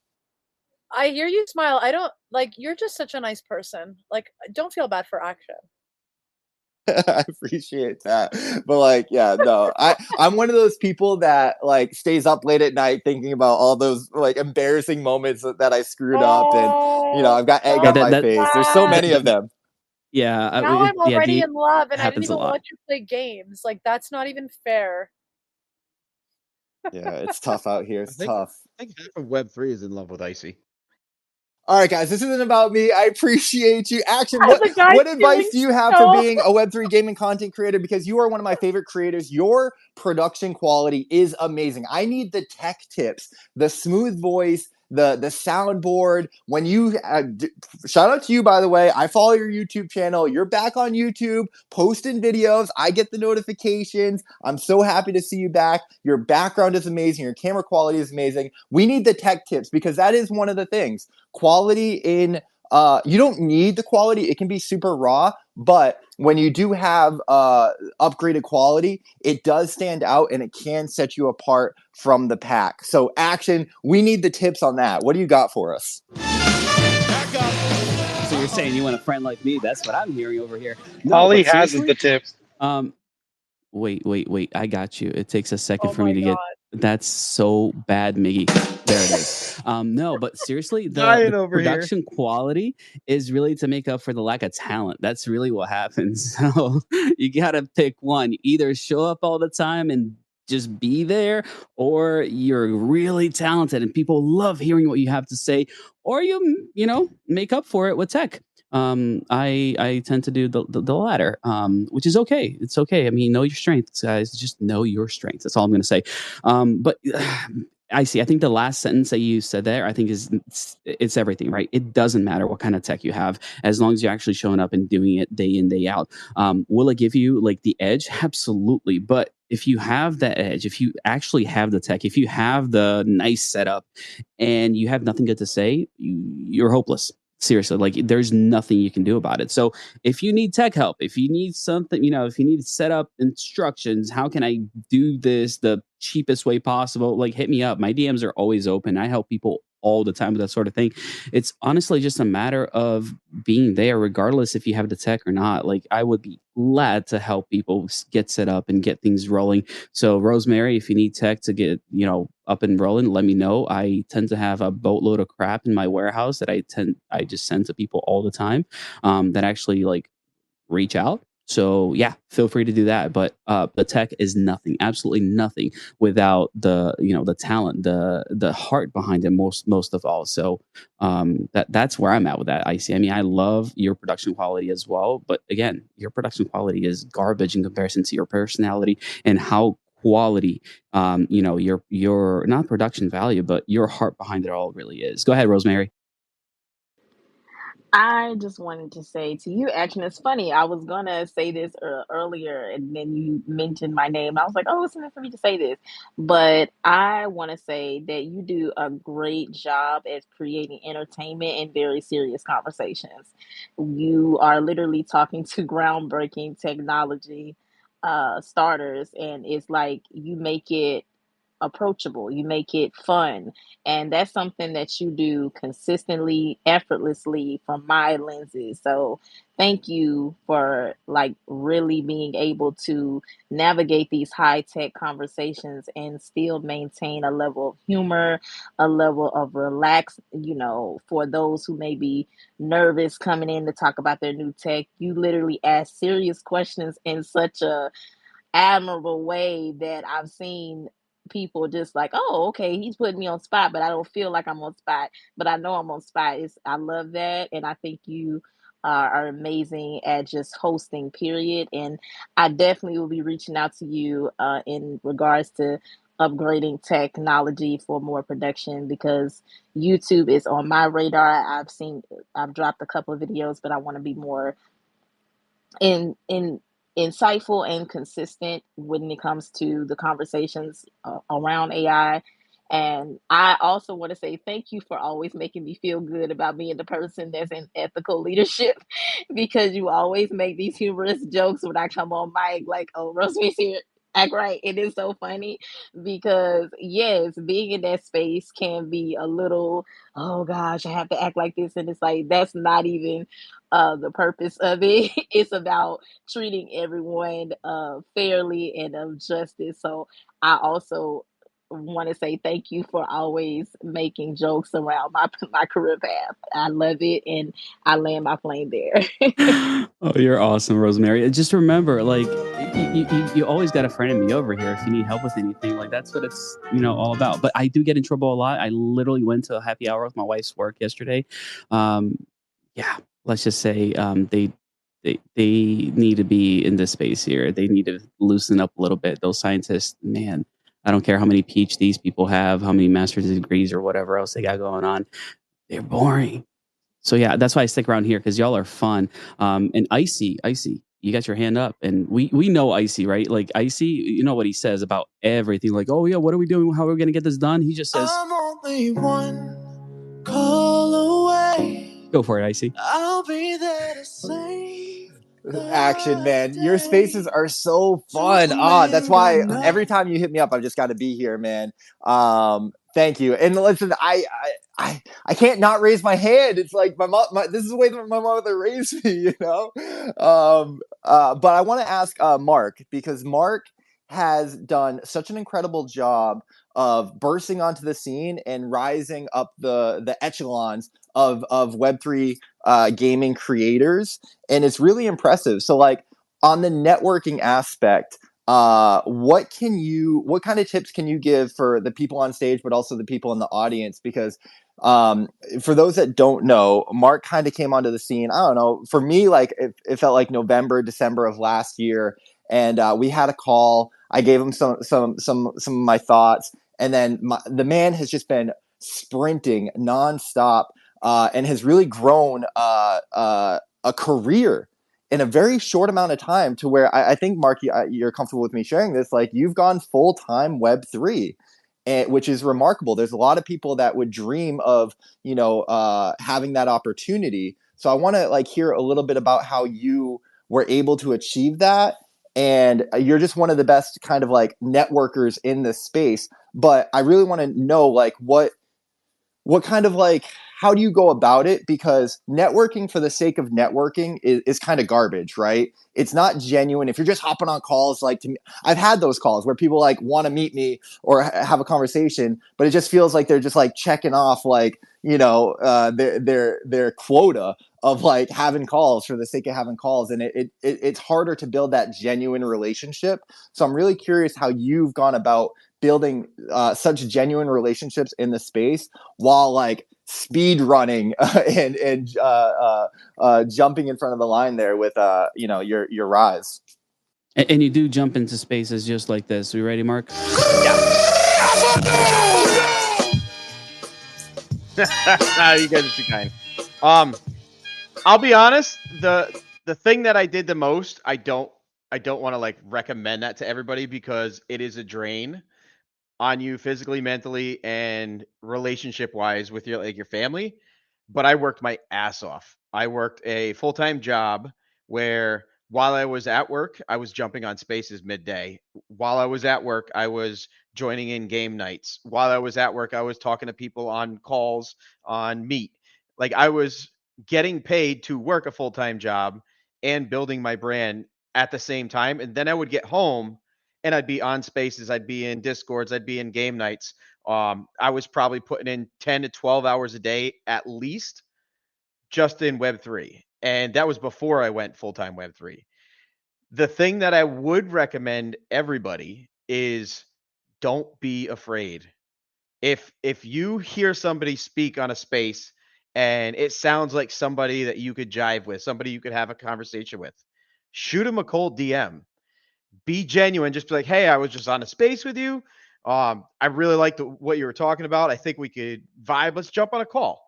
I hear you smile. I don't like. You're just such a nice person. Like, don't feel bad for action. I appreciate that. But like, yeah, no, I'm one of those people that like stays up late at night thinking about all those like embarrassing moments that I screwed up, and I've got egg on my face. There's so many of them. Yeah. Now I'm already in love, and I didn't even a lot. watch you play games. Like, that's not even fair. Yeah, it's tough out here. It's tough. I think half of Web3 is in love with Icy. All right, guys, this isn't about me. I appreciate you. Action, what advice do you have for being a Web3 gaming content creator? Because you are one of my favorite creators. Your production quality is amazing. I need the tech tips, the smooth voice, the soundboard. When you shout out to you, by the way, I follow your YouTube channel. You're back on YouTube posting videos. I get the notifications. I'm so happy to see you back. Your background is amazing. Your camera quality is amazing. We need the tech tips because that is one of the things. Quality in you don't need the quality. It can be super raw, but when you do have upgraded quality, it does stand out and it can set you apart from the pack. So Action, we need the tips on that. What do you got for us? So you're saying you want a friend like me? That's what I'm hearing over here. No, All he but has is seriously, the tips. Wait. I got you. It takes a second Oh for me my to god. get. That's so bad, Miggy. There it is. No, but seriously, Dying the over here. production quality is really to make up for the lack of talent. That's really what happens. So you gotta pick one. Either show up all the time and just be there, or you're really talented and people love hearing what you have to say, or you know make up for it with tech. I tend to do the latter, which is okay. It's okay. I mean, know your strengths, guys. Just know your strengths. That's all I'm going to say. But I see. I think the last sentence that you said there, I think it's everything, right? It doesn't matter what kind of tech you have, as long as you're actually showing up and doing it day in, day out. Will it give you like the edge? Absolutely. But if you have that edge, if you actually have the tech, if you have the nice setup, and you have nothing good to say, you're hopeless. Seriously, like there's nothing you can do about it. So if you need tech help, if you need something, if you need to set up instructions, how can I do this the cheapest way possible? Like hit me up. My DMs are always open. I help people all the time with that sort of thing. It's honestly just a matter of being there, regardless if you have the tech or not. Like I would be glad to help people get set up and get things rolling. So Rosemary, if you need tech to get, up and rolling, let me know. I tend to have a boatload of crap in my warehouse that I just send to people all the time, that actually like reach out. So yeah, feel free to do that. But the tech is nothing, absolutely nothing without the talent, the heart behind it most of all. So that's where I'm at with that. I mean, I love your production quality as well, but again, your production quality is garbage in comparison to your personality and how quality, your not production value, but your heart behind it all really is. Go ahead, Rosemary. I just wanted to say to you, Action, it's funny. I was gonna say this earlier, and then you mentioned my name. I was like, "Oh, it's meant for me to say this," but I want to say that you do a great job at creating entertainment and very serious conversations. You are literally talking to groundbreaking technology starters, and it's like you make it approachable, you make it fun. And that's something that you do consistently, effortlessly from my lenses. So thank you for like really being able to navigate these high tech conversations and still maintain a level of humor, a level of relax, for those who may be nervous coming in to talk about their new tech. You literally ask serious questions in such a admirable way that I've seen people just like, oh, okay, he's putting me on spot, but I don't feel like I'm on spot, but I know I'm on spot. I love that, and I think you are amazing at just hosting. Period, and I definitely will be reaching out to you in regards to upgrading technology for more production because YouTube is on my radar. I've dropped a couple of videos, but I want to be more in insightful and consistent when it comes to the conversations around AI. And I also want to say thank you for always making me feel good about being the person that's in ethical leadership because you always make these humorous jokes when I come on mic, like, oh, Rosemary's here. Act right. It is so funny because, yes, being in that space can be a little, oh gosh, I have to act like this. And it's like, that's not even the purpose of it. It's about treating everyone fairly and of justice. So I also want to say thank you for always making jokes around my career path. I love it, and I land my plane there. Oh, you're awesome, Rosemary. Just remember, like, you always got a friend of me over here if you need help with anything. Like, that's what it's, all about. But I do get in trouble a lot. I literally went to a happy hour with my wife's work yesterday. Yeah, let's just say they need to be in this space here. They need to loosen up a little bit. Those scientists, man, I don't care how many PhDs people have, how many master's degrees or whatever else they got going on. They're boring. So yeah, that's why I stick around here because y'all are fun. And Icy, you got your hand up, and we know Icy, right? Like Icy, you know what he says about everything. Like, oh yeah, what are we doing? How are we gonna get this done? He just says, "I'm only one call away." Go for it, Icy. I'll be there to save Action, man. Your spaces are so fun. That's why every time you hit me up, I've just got to be here, man. Thank you. And listen, I can't not raise my hand. It's like my mom. This is the way that my mother raised me, you know. But I want to ask Mark, because Mark has done such an incredible job of bursting onto the scene and rising up the echelons of Web3 gaming creators, and it's really impressive. So, like, on the networking aspect, what kind of tips can you give for the people on stage, but also the people in the audience? Because for those that don't know, Mark kind of came onto the scene, I don't know, for me, like it felt like November, December of last year, and we had a call. I gave him some of my thoughts, and then the man has just been sprinting nonstop, and has really grown a career in a very short amount of time, to where I think, Mark, you're comfortable with me sharing this. Like, you've gone full-time Web3, which is remarkable. There's a lot of people that would dream of, having that opportunity. So I want to hear a little bit about how you were able to achieve that. And you're just one of the best kind of networkers in this space. But I really want to know what kind of how do you go about it? Because networking for the sake of networking is kind of garbage, right? It's not genuine. If you're just hopping on calls, I've had those calls where people want to meet me or have a conversation, but it just feels like they're just checking off their quota of having calls for the sake of having calls, and it's harder to build that genuine relationship. So I'm really curious how you've gone about building such genuine relationships in the space while speed running and jumping in front of the line there with your rise. And you do jump into spaces just like this. Are you ready, Mark? Yeah. You guys are too kind. I'll be honest. The thing that I did the most, I don't want to recommend that to everybody, because it is a drain on you physically, mentally, and relationship wise with your family. But I worked my ass off. I worked a full-time job where while I was at work, I was jumping on spaces midday. While I was at work, I was joining in game nights. While I was at work, I was talking to people on calls on Meet. I was getting paid to work a full-time job and building my brand at the same time. And then I would get home and I'd be on spaces, I'd be in Discords, I'd be in game nights. I was probably putting in 10 to 12 hours a day at least just in Web3. And that was before I went full-time Web3. The thing that I would recommend everybody is don't be afraid. If you hear somebody speak on a space and it sounds like somebody that you could jive with, somebody you could have a conversation with, shoot them a cold DM. Be genuine. Just be like, hey, I was just on a space with you. I really liked what you were talking about. I think we could vibe. Let's jump on a call.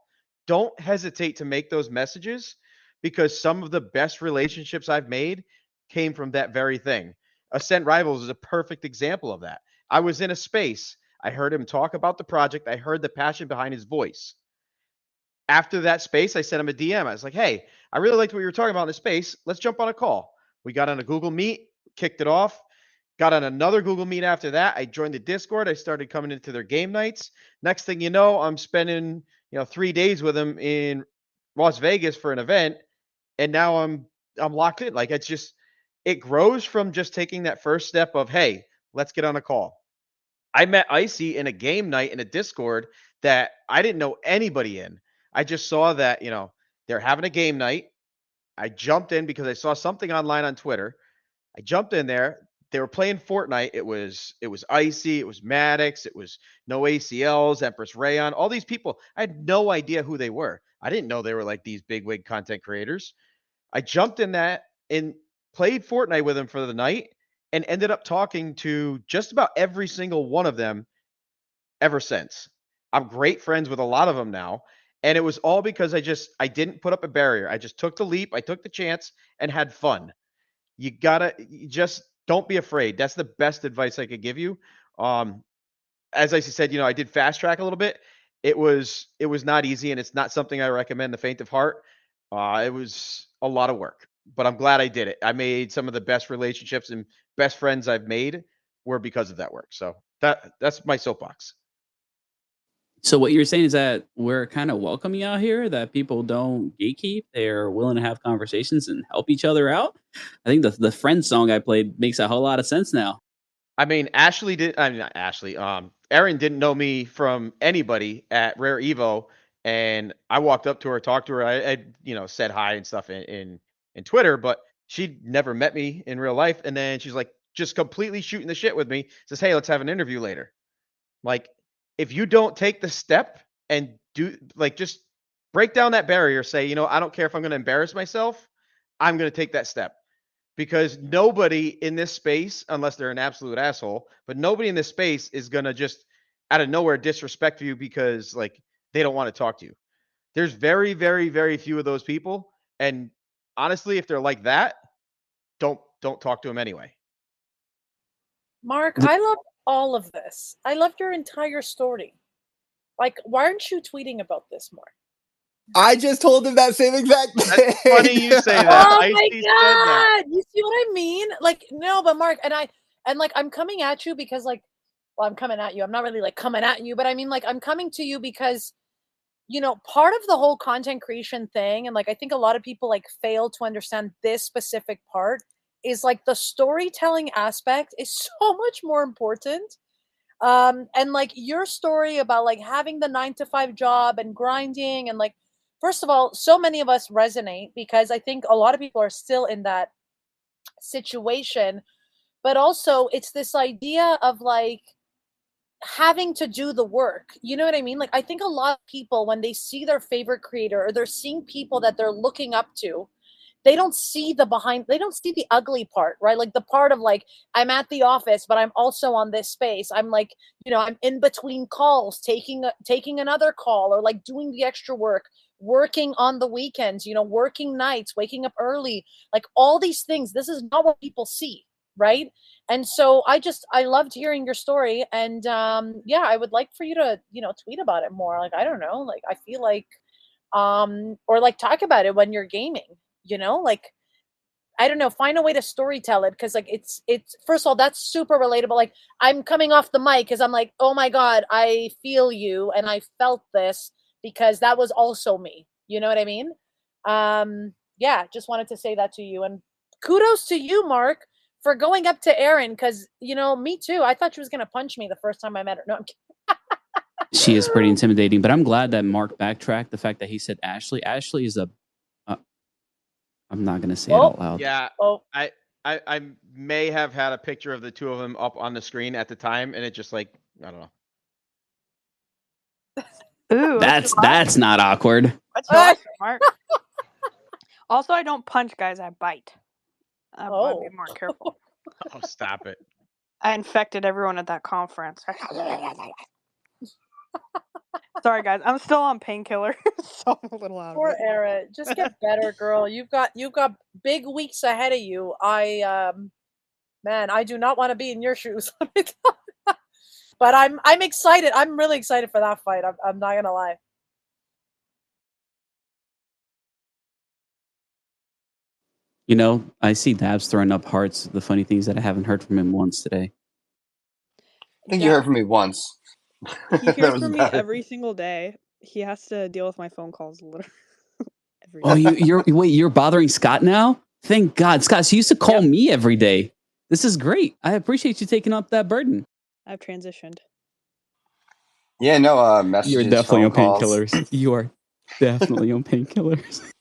Don't hesitate to make those messages, because some of the best relationships I've made came from that very thing. Ascent Rivals is a perfect example of that. I was in a space. I heard him talk about the project. I heard the passion behind his voice. After that space, I sent him a DM. I was like, hey, I really liked what you were talking about in the space. Let's jump on a call. We got on a Google Meet, kicked it off. Got on another Google Meet after that. I joined the Discord. I started coming into their game nights. Next thing you know, I'm spending 3 days with them in Las Vegas for an event, and now I'm locked in. It grows from just taking that first step of, hey, let's get on a call. I met Icy in a game night in a Discord that I didn't know anybody in. I just saw that they're having a game night. I jumped in because I saw something online on Twitter. I jumped in there. They were playing Fortnite. It was Icy. It was Maddox. It was No ACLs, Empress Rayon. All these people. I had no idea who they were. I didn't know they were these bigwig content creators. I jumped in that and played Fortnite with them for the night. and ended up talking to just about every single one of them ever since. I'm great friends with a lot of them now. And it was all because I didn't put up a barrier. I just took the leap, I took the chance and had fun. You just don't be afraid. That's the best advice I could give you. As I said, I did fast track a little bit. It was not easy, and it's not something I recommend the faint of heart. It was a lot of work, but I'm glad I did it. I made some of the best relationships and best friends I've made were because of that work. So that's my soapbox. So what you're saying is that we're kind of welcoming out here, that people don't gatekeep. They're willing to have conversations and help each other out. I think the friend song I played makes a whole lot of sense now. I mean, not Ashley. Erin didn't know me from anybody at Rare Evo, and I walked up to her, talked to her. I said hi and stuff in Twitter, but she'd never met me in real life. And then she's like, just completely shooting the shit with me. Says, "Hey, let's have an interview later." Like, if you don't take the step and just break down that barrier, say, I don't care if I'm going to embarrass myself, I'm going to take that step. Because nobody in this space, unless they're an absolute asshole, but nobody in this space is going to just out of nowhere disrespect you because they don't want to talk to you. There's very, very, very few of those people. And honestly, if they're like that, don't talk to them anyway. Mark, I love all of this. I loved your entire story. Like, why aren't you tweeting about this more? I just told him that same exact thing. That's funny you say that. Oh Icy my said that. God! You see what I mean? Like, no, but Mark, I'm coming at you because I'm coming at you. I'm not really coming at you, but I mean I'm coming to you because part of the whole content creation thing, and I think a lot of people fail to understand this specific part, is the storytelling aspect is so much more important. And your story about having the 9 to 5 job and grinding and first of all, so many of us resonate because I think a lot of people are still in that situation. But also it's this idea of having to do the work. You know what I mean? I think a lot of people, when they see their favorite creator or they're seeing people that they're looking up to, they don't see the ugly part, right? The part of I'm at the office, but I'm also on this space. I'm I'm in between calls, taking another call, or doing the extra work, working on the weekends, working nights, waking up early, all these things. This is not what people see, right? And so I loved hearing your story, and yeah, I would like for you to tweet about it more. I don't know, I feel or talk about it when you're gaming, I don't know, find a way to story tell it, because it's first of all, that's super relatable. I'm coming off the mic because I'm oh my God, I feel you, and I felt this because that was also me. You know what I mean? Yeah, just wanted to say that to you, and kudos to you, Mark, for going up to Erin, because me too. I thought she was gonna punch me the first time I met her. No, I'm kidding. She is pretty intimidating, but I'm glad that Mark backtracked. The fact that he said Ashley. Ashley is I'm not going to say it out loud. Yeah. Oh, I may have had a picture of the two of them up on the screen at the time, and it just I don't know. Ooh, That's not awkward. What's your last name, Mark? Also, I don't punch guys, I bite. I would be more careful. Oh, stop it. I infected everyone at that conference. Sorry, guys. I'm still on painkiller, so I'm a little out poor of it. Erin. Just get better, girl. You've got big weeks ahead of you. Man, I do not want to be in your shoes. But I'm excited. I'm really excited for that fight. I'm not gonna lie. I see Dabs throwing up hearts. The funny thing is that I haven't heard from him once today. I think you heard from me once. He hears from me every single day. He has to deal with my phone calls literally every day. Oh, you're bothering Scott now? Thank God. Scott, so you used to call me every day. This is great. I appreciate you taking up that burden. I've transitioned. Yeah, no, messages, You're definitely on phone calls. painkillers. You are definitely on painkillers.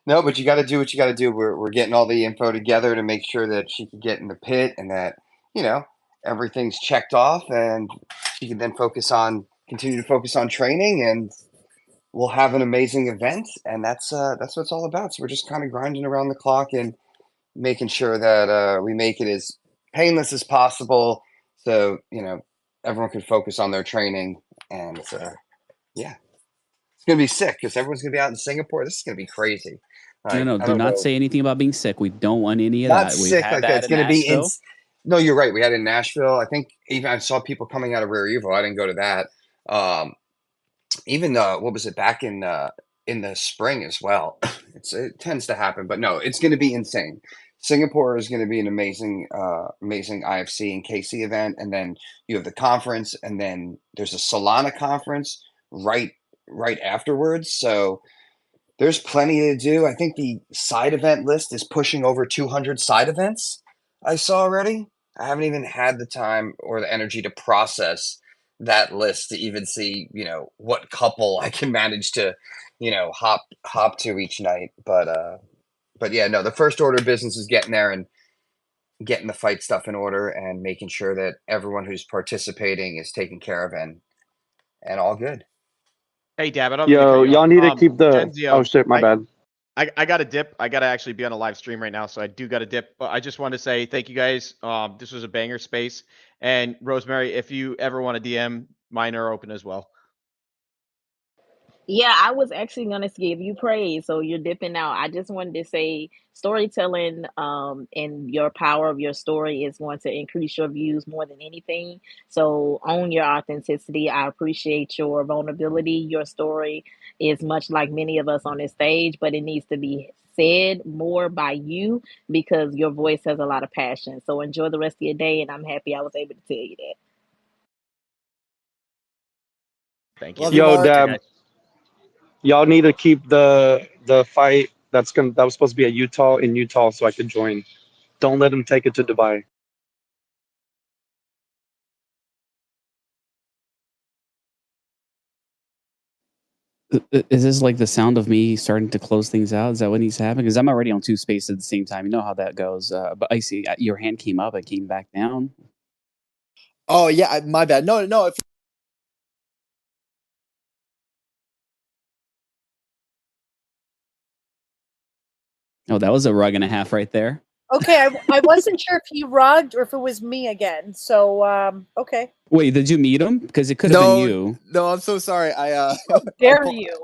No, but you got to do what you got to do. We're getting all the info together to make sure that she can get in the pit, and that everything's checked off, and she can then continue to focus on training, and we'll have an amazing event. And that's what it's all about. So we're just kind of grinding around the clock and making sure that we make it as painless as possible, so everyone can focus on their training. And yeah, it's gonna be sick because everyone's gonna be out in Singapore. This is gonna be crazy. Like, No, I do don't not know, say anything about being sick. We don't want any of not that. We've sick had like that. that It's in gonna be in. Nashville. No, you're right. We had it in Nashville. I think even I saw people coming out of Rear Evo. I didn't go to that. Even what was it back in the spring as well? It tends to happen, but no, it's going to be insane. Singapore is going to be an amazing IFC and KC event, and then you have the conference, and then there's a Solana conference right afterwards. So there's plenty to do. I think the side event list is pushing over 200 side events. I saw already. I haven't even had the time or the energy to process that list to even see, what couple I can manage to, hop to each night. But yeah, no, the first order of business is getting there and getting the fight stuff in order and making sure that everyone who's participating is taken care of and all good. Hey, Dab, I don't mean to cut Yo, you off. y'all need to keep the. Oh Genzio, shit, my bad. I got to dip. I got to actually be on a live stream right now, so I do got to dip. But I just want to say thank you guys. This was a banger space. And Rosemary, if you ever want to DM, mine are open as well. Yeah, I was actually gonna give you praise, so you're dipping out. I just wanted to say storytelling, and your power of your story is going to increase your views more than anything. So own your authenticity. I appreciate your vulnerability. Your story is much like many of us on this stage, but it needs to be said more by you because your voice has a lot of passion. So enjoy the rest of your day, and I'm happy I was able to tell you that. Thank you. Love you, Yo, Mark. Dab, y'all need to keep the fight that was supposed to be at Utah in Utah so I could join. Don't let them take it to Dubai. Is this like the sound of me starting to close things out? Is that what needs to happen? Because I'm already on two spaces at the same time. You know how that goes. But I see your hand came up, it came back down. Oh yeah, my bad. No, no. Oh, that was a rug and a half right there. Okay, I wasn't sure if he rugged or if it was me again. So okay. Wait, did you meet him? Because it could have been you. No, I'm so sorry. How dare you?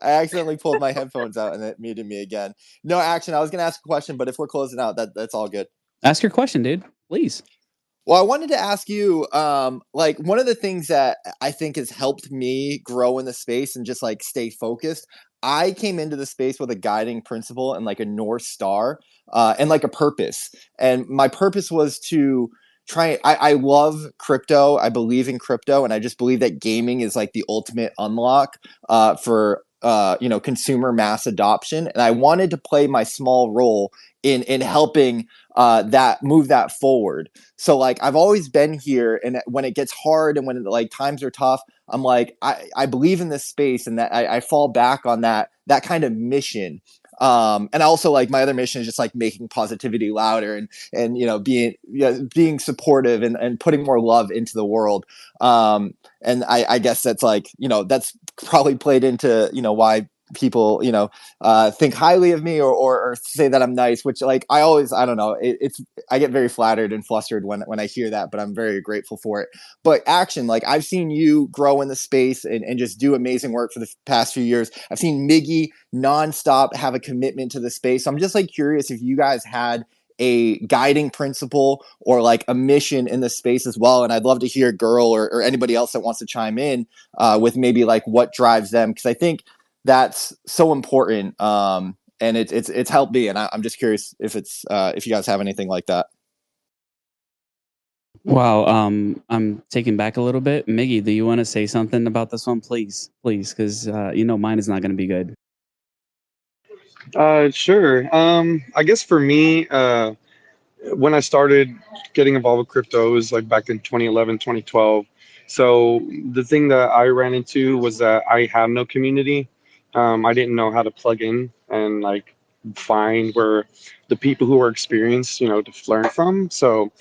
I accidentally pulled my headphones out and it muted me again. No, Action, I was gonna ask a question, but if we're closing out, that's all good. Ask your question, dude. Please. Well, I wanted to ask you, like one of the things that I think has helped me grow in the space and just like stay focused. I came into the space with a guiding principle and like a North Star, and like a purpose. And my purpose was to try. I love crypto. I believe in crypto, and I just believe that gaming is like the ultimate unlock for consumer mass adoption. And I wanted to play my small role in helping that move that forward. So like I've always been here, and when it gets hard and when like times are tough, I'm like I believe in this space, and that I fall back on that kind of mission. And also like my other mission is just like making positivity louder and being supportive and putting more love into the world. And I guess that's like that's probably played into why people think highly of me or say that I'm nice, which like I don't know, it's I get very flattered and flustered when I hear that, but I'm very grateful for it. But Action, like I've seen you grow in the space and just do amazing work for the past few years. I've seen Miggy nonstop have a commitment to the space. So I'm just like curious if you guys had a guiding principle or like a mission in the space as well. And I'd love to hear Girl or anybody else that wants to chime in with maybe like what drives them, because I think that's so important. And it's helped me, and I'm just curious if you guys have anything like that. Wow, I'm taken back a little bit. Miggy, do you want to say something about this one, please, because mine is not going to be good. Sure. I guess for me, when I started getting involved with crypto, it was like back in 2011, 2012. So the thing that I ran into was that I have no community. I didn't know how to plug in and like find where the people who are experienced, to learn from. So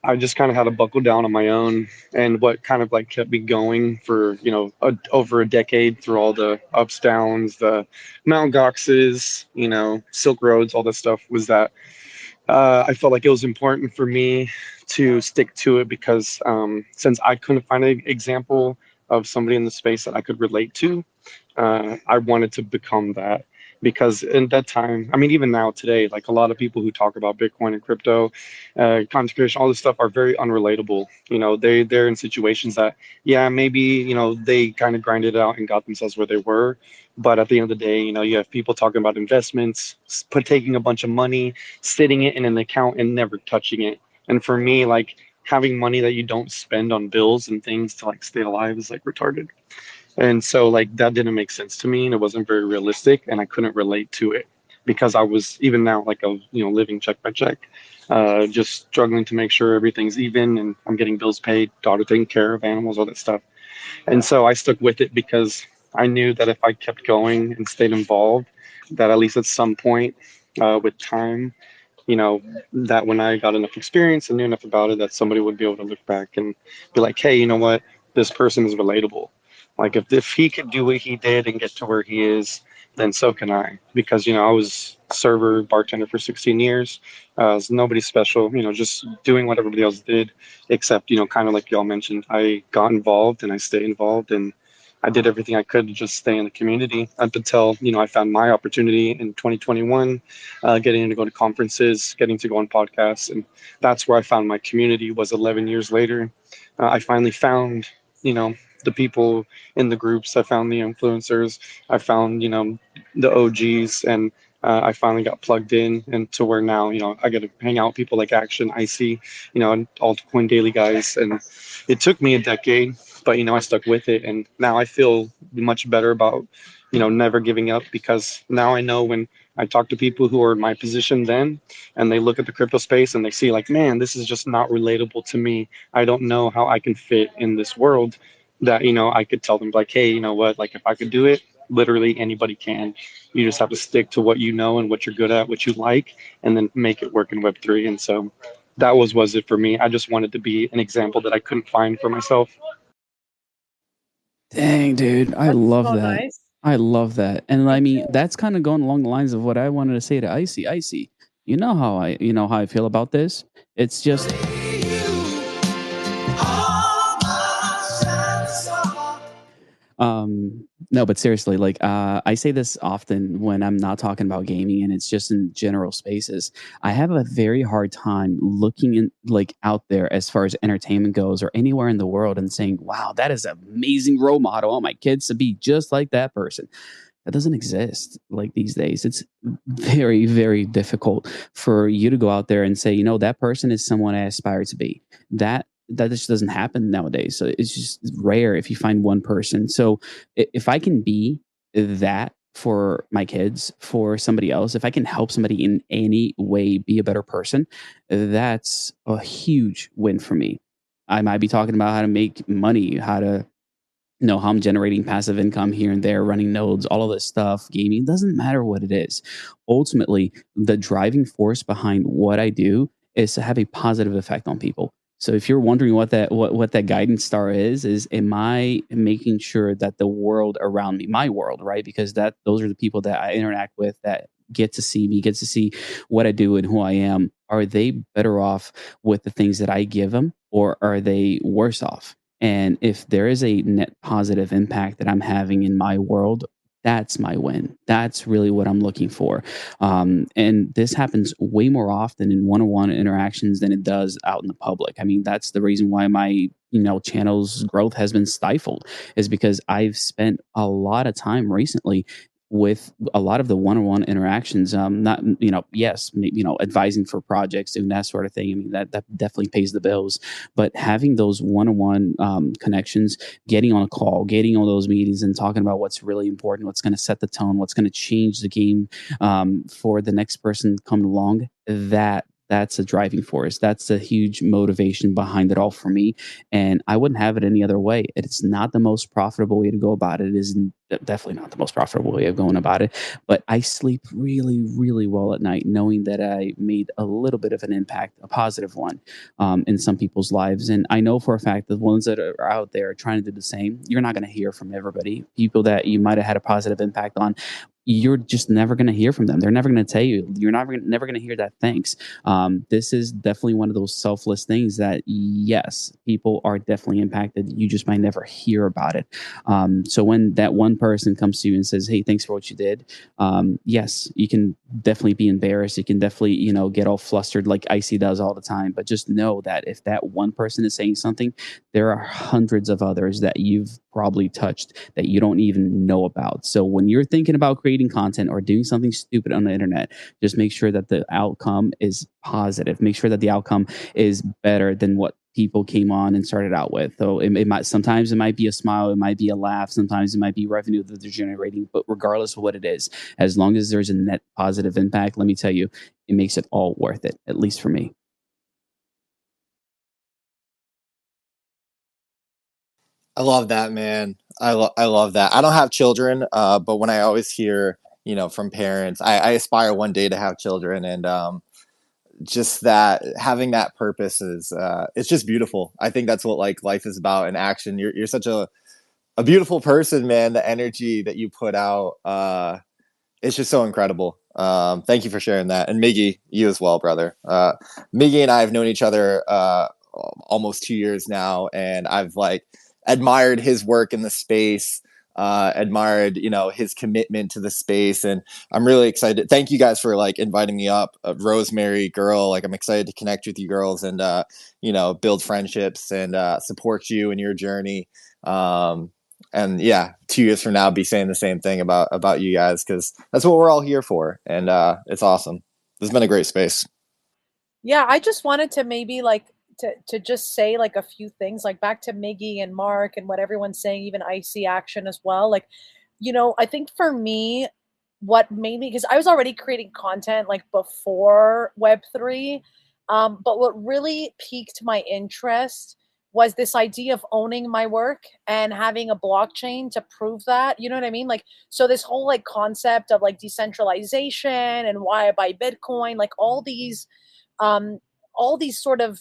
I just kind of had to buckle down on my own. And what kind of like kept me going for, over a decade through all the ups, downs, the Mount Goxes, Silk Roads, all this stuff was that I felt like it was important for me to stick to it because since I couldn't find an example of somebody in the space that I could relate to, I wanted to become that because in that time, I mean, even now today, like a lot of people who talk about Bitcoin and crypto, content creation, all this stuff are very unrelatable. You know, they're in situations that, yeah, maybe they kind of grinded it out and got themselves where they were, but at the end of the day, you have people talking about investments, taking a bunch of money, sitting it in an account and never touching it. And for me, like having money that you don't spend on bills and things to like stay alive is like retarded. And so like that didn't make sense to me and it wasn't very realistic and I couldn't relate to it because I was even now like a living check by check, just struggling to make sure everything's even and I'm getting bills paid, daughter taken care of, animals, all that stuff. And so I stuck with it because I knew that if I kept going and stayed involved, that at least at some point with time, you know, that when I got enough experience and knew enough about it, that somebody would be able to look back and be like, hey, you know what? This person is relatable. Like if he could do what he did and get to where he is, then so can I. Because, I was server bartender for 16 years. Was nobody special, just doing what everybody else did, except, kind of like y'all mentioned, I got involved and I stayed involved and I did everything I could to just stay in the community up until, I found my opportunity in 2021, getting to go to conferences, getting to go on podcasts. And that's where I found my community was 11 years later. I finally found, the people in the groups. I found the influencers. I found, the OGs and I finally got plugged in and to where now, I get to hang out with people like Action, Icy, and Altcoin Daily guys. And it took me a decade, but I stuck with it and now I feel much better about never giving up because now I know when I talk to people who are in my position then and they look at the crypto space and they see like, man, this is just not relatable to me. I don't know how I can fit in this world that I could tell them like, hey, you know what, like if I could do it, literally anybody can. You just have to stick to what you know and what you're good at, what you like, and then make it work in Web3. And so that was it for me. I just wanted to be an example that I couldn't find for myself. Dang, dude, I That's love so that. nice. I love that. And I Me mean, too. that's kind of going along the lines of what I wanted to say to Icy. Icy, you know how I feel about this. It's just no, but seriously, like I say this often when I'm not talking about gaming and it's just in general spaces. I have a very hard time looking in like out there as far as entertainment goes or anywhere in the world and saying, wow, that is an amazing role model. I want my kids to be just like that person. That doesn't exist like these days. It's very, very difficult for you to go out there and say, that person is someone I aspire to be. That just doesn't happen nowadays. So it's just rare if you find one person. So if I can be that for my kids, for somebody else, if I can help somebody in any way be a better person, that's a huge win for me. I might be talking about how to make money, how to how I'm generating passive income here and there, running nodes, all of this stuff, gaming, doesn't matter what it is. Ultimately, the driving force behind what I do is to have a positive effect on people. So if you're wondering what that guidance star is am I making sure that the world around me, my world, right? Because those are the people that I interact with that get to see me, get to see what I do and who I am. Are they better off with the things that I give them or are they worse off? And if there is a net positive impact that I'm having in my world, that's my win. That's really what I'm looking for. And this happens way more often in one-on-one interactions than it does out in the public. I mean, that's the reason why my channel's growth has been stifled is because I've spent a lot of time recently with a lot of the one-on-one interactions, not yes, advising for projects and that sort of thing. I mean that definitely pays the bills, but having those one-on-one connections, getting on a call, getting on those meetings and talking about what's really important, what's going to set the tone, what's going to change the game for the next person coming along, that's a driving force. That's a huge motivation behind it all for me. And I wouldn't have it any other way. It's not the most profitable way to go about it. It is definitely not the most profitable way of going about it. But I sleep really, really well at night, knowing that I made a little bit of an impact, a positive one, in some people's lives. And I know for a fact that the ones that are out there trying to do the same, you're not going to hear from everybody. People that you might have had a positive impact on, you're just never going to hear from them. They're never going to tell you. You're never going to hear that thanks. This is definitely one of those selfless things that, yes, people are definitely impacted. You just might never hear about it. So when that one person comes to you and says, hey, thanks for what you did, yes, you can definitely be embarrassed. You can definitely, get all flustered like Icy does all the time. But just know that if that one person is saying something, there are hundreds of others that you've probably touched that you don't even know about. So when you're thinking about creating content or doing something stupid on the internet, just make sure that the outcome is positive. Make sure that the outcome is better than what people came on and started out with. So it might, sometimes it might be a smile, it might be a laugh, sometimes it might be revenue that they're generating, but regardless of what it is, as long as there's a net positive impact, let me tell you, it makes it all worth it, at least for me. I love that, man. I love that. I don't have children, but when I always hear, from parents, I aspire one day to have children, and just that having that purpose is it's just beautiful. I think that's what like life is about in action. You're such a beautiful person, man. The energy that you put out, it's just so incredible. Thank you for sharing that. And Miggy, you as well, brother. Miggy and I have known each other almost 2 years now, and I've like admired his work in the space, admired, his commitment to the space. And I'm really excited. Thank you guys for like inviting me up. Rosemary, girl, like I'm excited to connect with you girls and, build friendships and support you in your journey. And yeah, 2 years from now, be saying the same thing about you guys, because that's what we're all here for. And it's awesome. This has been a great space. Yeah, I just wanted to maybe like to just say like a few things, like back to Miggy and Mark and what everyone's saying, even Icy Action as well. Like, I think for me, what made me, because I was already creating content like before Web3, but what really piqued my interest was this idea of owning my work and having a blockchain to prove that. You know what I mean? Like, so this whole like concept of like decentralization and why I buy Bitcoin, like um, all these sort of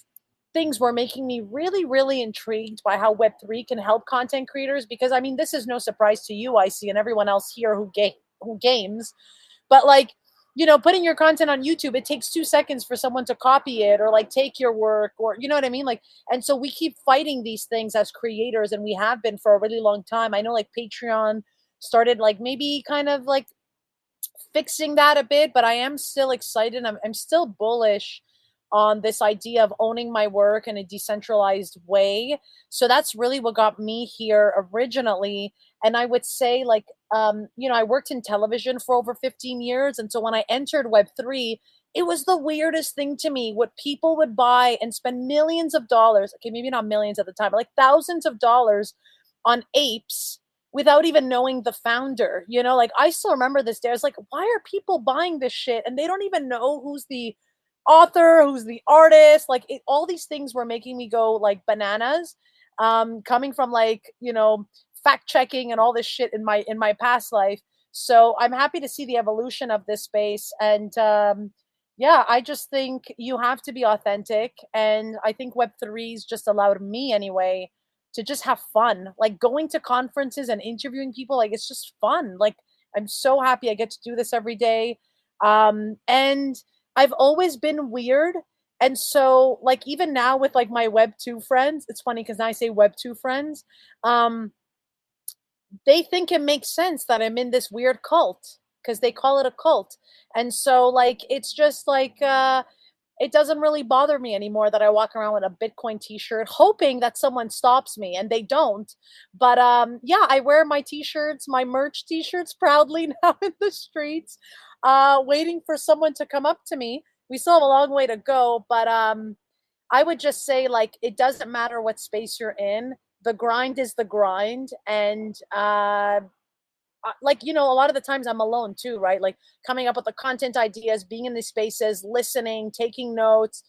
things were making me really, really intrigued by how Web3 can help content creators. Because I mean, this is no surprise to you, I see, and everyone else here who games. But like, putting your content on YouTube, it takes 2 seconds for someone to copy it or like take your work, or you know what I mean? Like, and so we keep fighting these things as creators, and we have been for a really long time. I know like Patreon started like maybe kind of like fixing that a bit, but I am still excited. I'm still bullish on this idea of owning my work in a decentralized way. So that's really what got me here originally. And I would say, like, I worked in television for over 15 years. And so when I entered Web3, it was the weirdest thing to me what people would buy and spend millions of dollars. Okay, maybe not millions at the time, but like thousands of dollars on apes without even knowing the founder. Like I still remember this day. I was like, why are people buying this shit? And they don't even know who's the author, who's the artist. Like all these things were making me go like bananas. Coming from like, fact checking and all this shit in my past life. So I'm happy to see the evolution of this space. And yeah, I just think you have to be authentic. And I think Web3's just allowed me anyway to just have fun, like going to conferences and interviewing people. Like it's just fun. Like I'm so happy I get to do this every day. And I've always been weird. And so like even now with like my Web2 friends, it's funny because now I say Web2 friends, they think it makes sense that I'm in this weird cult because they call it a cult. And so like it's just like it doesn't really bother me anymore that I walk around with a Bitcoin t-shirt, hoping that someone stops me, and they don't. But yeah, I wear my t-shirts, my merch t-shirts proudly now in the streets, waiting for someone to come up to me. We still have a long way to go, but I would just say like it doesn't matter what space you're in. The grind is the grind, and like a lot of the times I'm alone too, right? Like coming up with the content ideas, being in these spaces, listening, taking notes,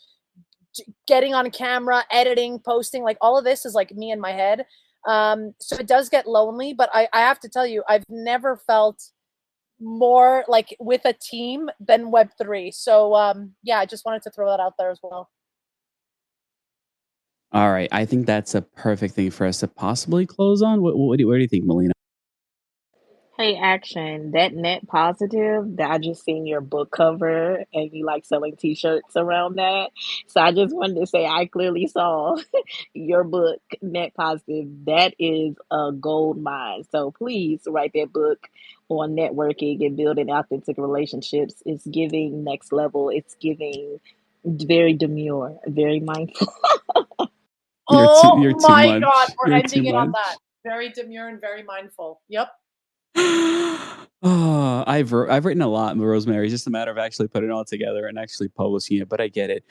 getting on camera, editing, posting, like all of this is like me in my head. So it does get lonely, but I have to tell you, I've never felt more like with a team than Web3. So yeah, I just wanted to throw that out there as well. All right, I think that's a perfect thing for us to possibly close on. What do you think, Melina? Hey, Action, that net positive, that I just seen your book cover and you like selling t-shirts around that. So I just wanted to say I clearly saw your book, Net Positive. That is a gold mine. So please write that book on networking and building authentic relationships. It's giving next level. It's giving very demure, very mindful. Oh You're too my God, much. we're You're ending too it on much. that. Very demure and very mindful. Yep. Oh, I've written a lot, Rosemary. It's just a matter of actually putting it all together and actually publishing it. But I get it.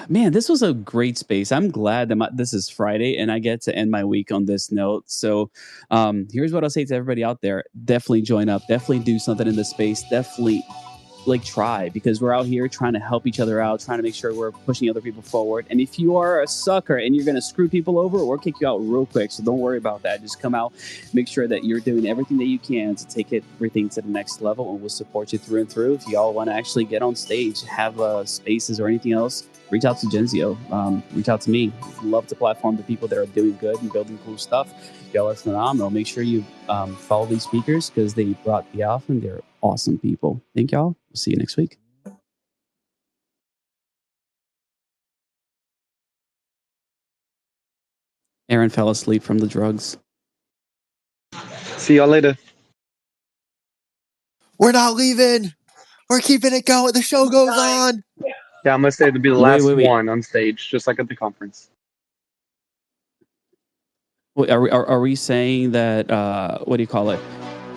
Man, this was a great space. I'm glad that this is Friday and I get to end my week on this note. So here's what I'll say to everybody out there. Definitely join up. Definitely do something in this space. Definitely try, because we're out here trying to help each other out, trying to make sure we're pushing other people forward. And if you are a sucker and you're going to screw people over, we'll kick you out real quick. So don't worry about that. Just come out, make sure that you're doing everything that you can to take everything to the next level, and we'll support you through and through. If y'all want to actually get on stage, have spaces or anything else, reach out to Genzio. Reach out to me. Love to platform the people that are doing good and building cool stuff. Y'all are phenomenal. Make sure you follow these speakers because they brought the alpha and they're awesome people. Thank y'all. We'll see you next week. Aaron fell asleep from the drugs. See y'all later. We're not leaving. We're keeping it going. The show goes on. Yeah, I'm gonna say it'll be the Wait, last wait. one on stage, just like at the conference. Wait, are we saying that what do you call it?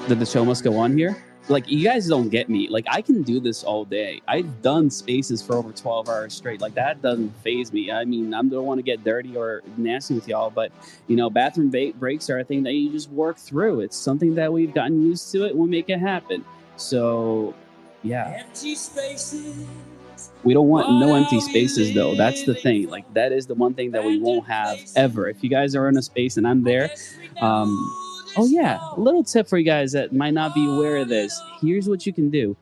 That the show must go on here? Like, you guys don't get me. Like, I can do this all day. I've done spaces for over 12 hours straight. Like, that doesn't faze me. I mean, I don't want to get dirty or nasty with y'all, but, bathroom breaks are a thing that you just work through. It's something that we've gotten used to it. We'll make it happen. So, yeah. Empty spaces. We don't want no empty spaces, though. That's the thing. Like, that is the one thing that we won't have ever. If you guys are in a space and I'm there, oh yeah, a little tip for you guys that might not be aware of this. Here's what you can do.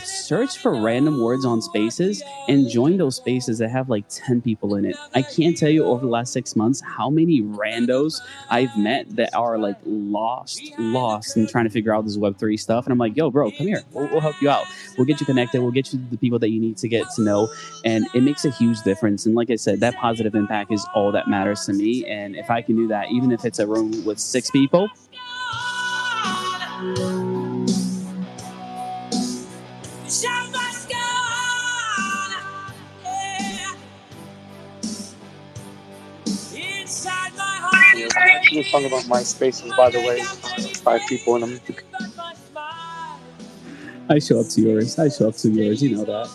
Search for random words on spaces and join those spaces that have like 10 people in it. I can't tell you over the last 6 months how many randos I've met that are like lost and trying to figure out this Web3 stuff. And I'm like, yo, bro, come here. We'll help you out. We'll get you connected. We'll get you the people that you need to get to know. And it makes a huge difference. And like I said, that positive impact is all that matters to me. And if I can do that, even if it's a room with 6 people, I'm actually talking about my spaces, by the way. 5 people in them. I show up to yours. You know that.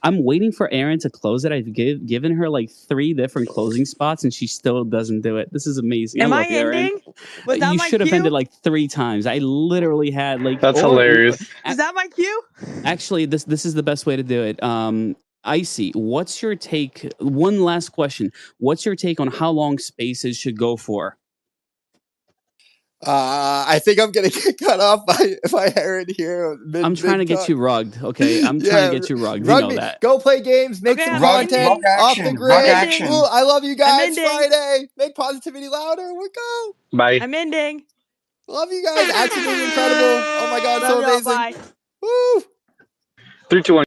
I'm waiting for Erin to close it. I've given her like 3 different closing spots, and she still doesn't do it. This is amazing. Am I I love you, Erin. ending? Was that You my should have cue? ended like 3 times. I literally had like. That's hilarious. Is that my cue? Actually, this is the best way to do it. Icy, what's your take? One last question. What's your take on how long spaces should go for? I think I'm gonna get cut off by Aaron here. I'm trying to get you rugged, okay? I'm trying to get you rugged. You know me. that. Go play games, make some content off the grid. action. Ooh, I love you guys. ending. Friday, make positivity louder. We go. Bye. I'm ending. Love you guys. Absolutely incredible. Oh my god, so Love y'all. amazing. Bye. Woo. 3, 2, 1.